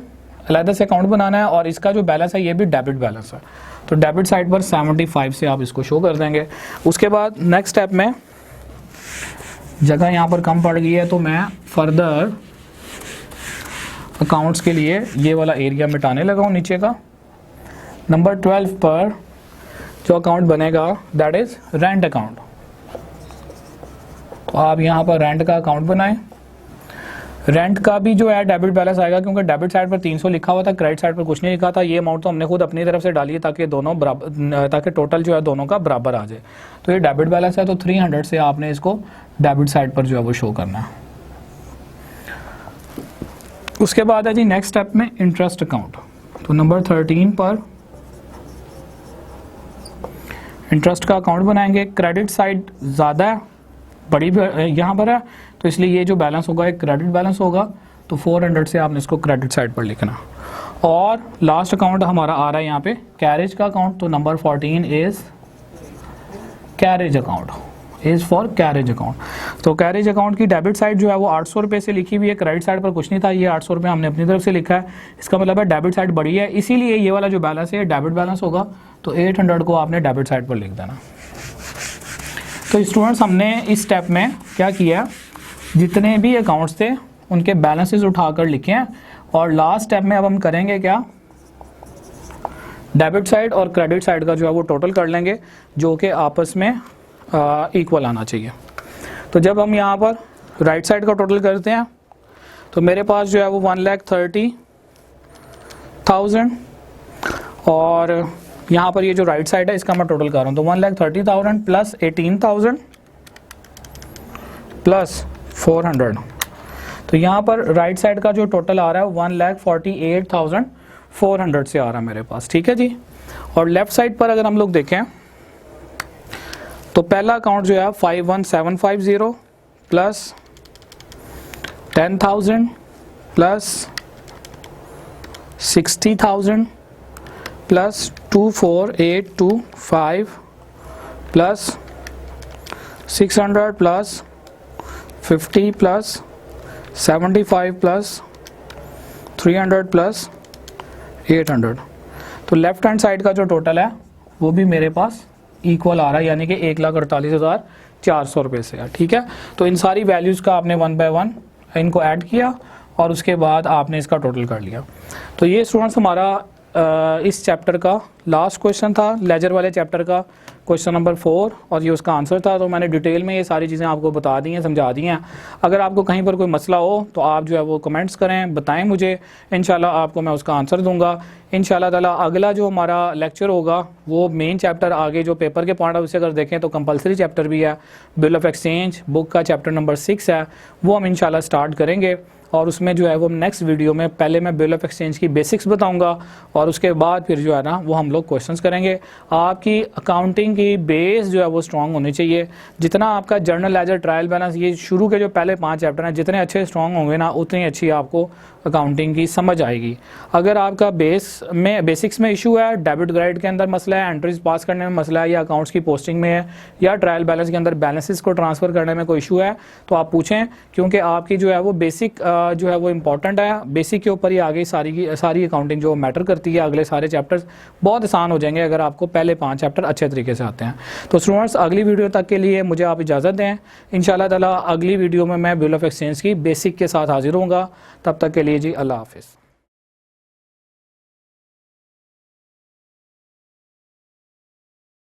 अलग से अकाउंट बनाना है, और इसका जो बैलेंस है ये भी डेबिट बैलेंस है। तो डेबिट साइड पर 75 से आप इसको शो कर देंगे। उसके बाद नेक्स्ट स्टेप में जगह यहाँ पर कम पड़ गई है, तो मैं फर्दर अकाउंट्स के लिए ये वाला एरिया मिटाने लगा हूँ नीचे का। नंबर 12 पर जो अकाउंट बनेगा दैट इज रेंट अकाउंट। तो आप यहाँ पर रेंट का अकाउंट बनाएं। रेंट का भी जो है डेबिट बैलेंस आएगा, क्योंकि डेबिट साइड पर 300 लिखा हुआ था, क्रेडिट साइड पर कुछ नहीं लिखा था। ये अमाउंट तो हमने खुद अपनी तरफ से डाली है ताकि दोनों बराबर, ताकि टोटल जो है दोनों का बराबर आ जाए। तो ये डेबिट बैलेंस है, तो 300 से आपने इसको डेबिट साइड पर जो है वो शो करना है। उसके बाद है जी नेक्स्ट स्टेप में इंटरेस्ट अकाउंट। तो नंबर 13 पर इंटरेस्ट का अकाउंट बनाएंगे। क्रेडिट साइड ज़्यादा है, बड़ी यहाँ पर है, तो इसलिए ये जो बैलेंस होगा एक क्रेडिट बैलेंस होगा, तो 400 से आपने इसको क्रेडिट साइड पर लिखना। और लास्ट अकाउंट हमारा आ रहा है यहाँ पे कैरेज का अकाउंट। तो number 14 is carriage account, is for carriage account. तो कैरेज अकाउंट की डेबिट साइड जो है वो 800 रुपये से लिखी हुई है, क्रेडिट साइड पर कुछ नहीं था, ये 800 रुपये हमने अपनी तरफ से लिखा है। इसका मतलब है डेबिट साइड बड़ी है, इसीलिए ये वाला जो बैलेंस है डेबिट बैलेंस होगा, तो 800 को आपने डेबिट साइड पर लिख देना। तो स्टूडेंट्स हमने इस स्टेप में क्या किया, जितने भी अकाउंट्स थे उनके बैलेंसेस उठाकर लिखे हैं, और लास्ट स्टेप में अब हम करेंगे क्या, डेबिट साइड और क्रेडिट साइड का जो है वो टोटल कर लेंगे, जो कि आपस में इक्वल आना चाहिए। तो जब हम यहाँ पर राइट साइड का टोटल करते हैं तो मेरे पास जो है वो 1,30,000, और यहाँ पर ये जो राइट साइड है इसका मैं टोटल कर रहा हूँ। तो 1,30,000 प्लस 18,000 प्लस 400, तो यहाँ पर राइट साइड का जो टोटल आ रहा है 1,48,400 से आ रहा है मेरे पास, ठीक है जी। और लेफ्ट साइड पर अगर हम लोग देखें तो पहला अकाउंट जो है 51,750 plus 10,000 plus 60,000 plus 24,825 plus 600 plus 50 plus 75 plus 300 plus 800। तो लेफ्ट हैंड साइड का जो टोटल है वो भी मेरे पास इक्वल आ रहा है, यानी कि 1,48,400 रुपये से है, ठीक है। तो इन सारी वैल्यूज़ का आपने 1 बाय 1 इनको ऐड किया और उसके बाद आपने इसका टोटल कर लिया। तो ये स्टूडेंट्स हमारा इस चैप्टर का लास्ट क्वेश्चन था, लेजर वाले चैप्टर का क्वेश्चन नंबर 4, और ये उसका आंसर था। तो मैंने डिटेल में ये सारी चीज़ें आपको बता दी हैं, समझा दी हैं। अगर आपको कहीं पर कोई मसला हो तो आप जो है वो कमेंट्स करें, बताएं मुझे, इंशाल्लाह आपको मैं उसका आंसर दूंगा। इंशाल्लाह ताला अगला जो हमारा लेक्चर होगा वो मेन चैप्टर, आगे जो पेपर के पॉइंट ऑफ व्यू से अगर देखें तो कंपलसरी चैप्टर भी है, बिल ऑफ एक्सचेंज बुक का चैप्टर नंबर 6 है, वो हम इंशाल्लाह स्टार्ट करेंगे। और उसमें जो है वो नेक्स्ट वीडियो में पहले मैं बिल ऑफ एक्सचेंज की बेसिक्स बताऊंगा, और उसके बाद फिर जो है ना वो हम लोग क्वेश्चंस करेंगे। आपकी अकाउंटिंग की बेस जो है वो स्ट्रॉन्ग होनी चाहिए। जितना आपका जर्नल लेजर, ट्रायल बैलेंस, ये शुरू के जो पहले 5 चैप्टर हैं, जितने अच्छे स्ट्रॉन्ग होंगे ना उतनी अच्छी आपको अकाउंटिंग की समझ आएगी। अगर आपका बेसिक्स में इशू है, डेबिट क्रेडिट के अंदर मसला है, एंट्रीज पास करने में मसला है, या अकाउंट्स की पोस्टिंग में है, या ट्रायल बैलेंस के अंदर बैलेंसेस को ट्रांसफ़र करने में कोई इशू है, तो आप पूछें, क्योंकि आपकी जो है वो बेसिक जो है वो इंपॉर्टेंट है। बेसिक के ऊपर ही आगे सारी अकाउंटिंग जो मैटर करती है। अगले सारे चैप्टर्स बहुत आसान हो जाएंगे अगर आपको पहले 5 चैप्टर अच्छे तरीके से आते हैं। तो स्टूडेंट्स अगली वीडियो तक के लिए मुझे आप इजाज़त दें। इंशाल्लाह ताला अगली वीडियो में मैं बिल ऑफ एक्सचेंज की बेसिक के साथ हाजिर होऊंगा। तब तक के लिए जी अल्लाह हाफिज़।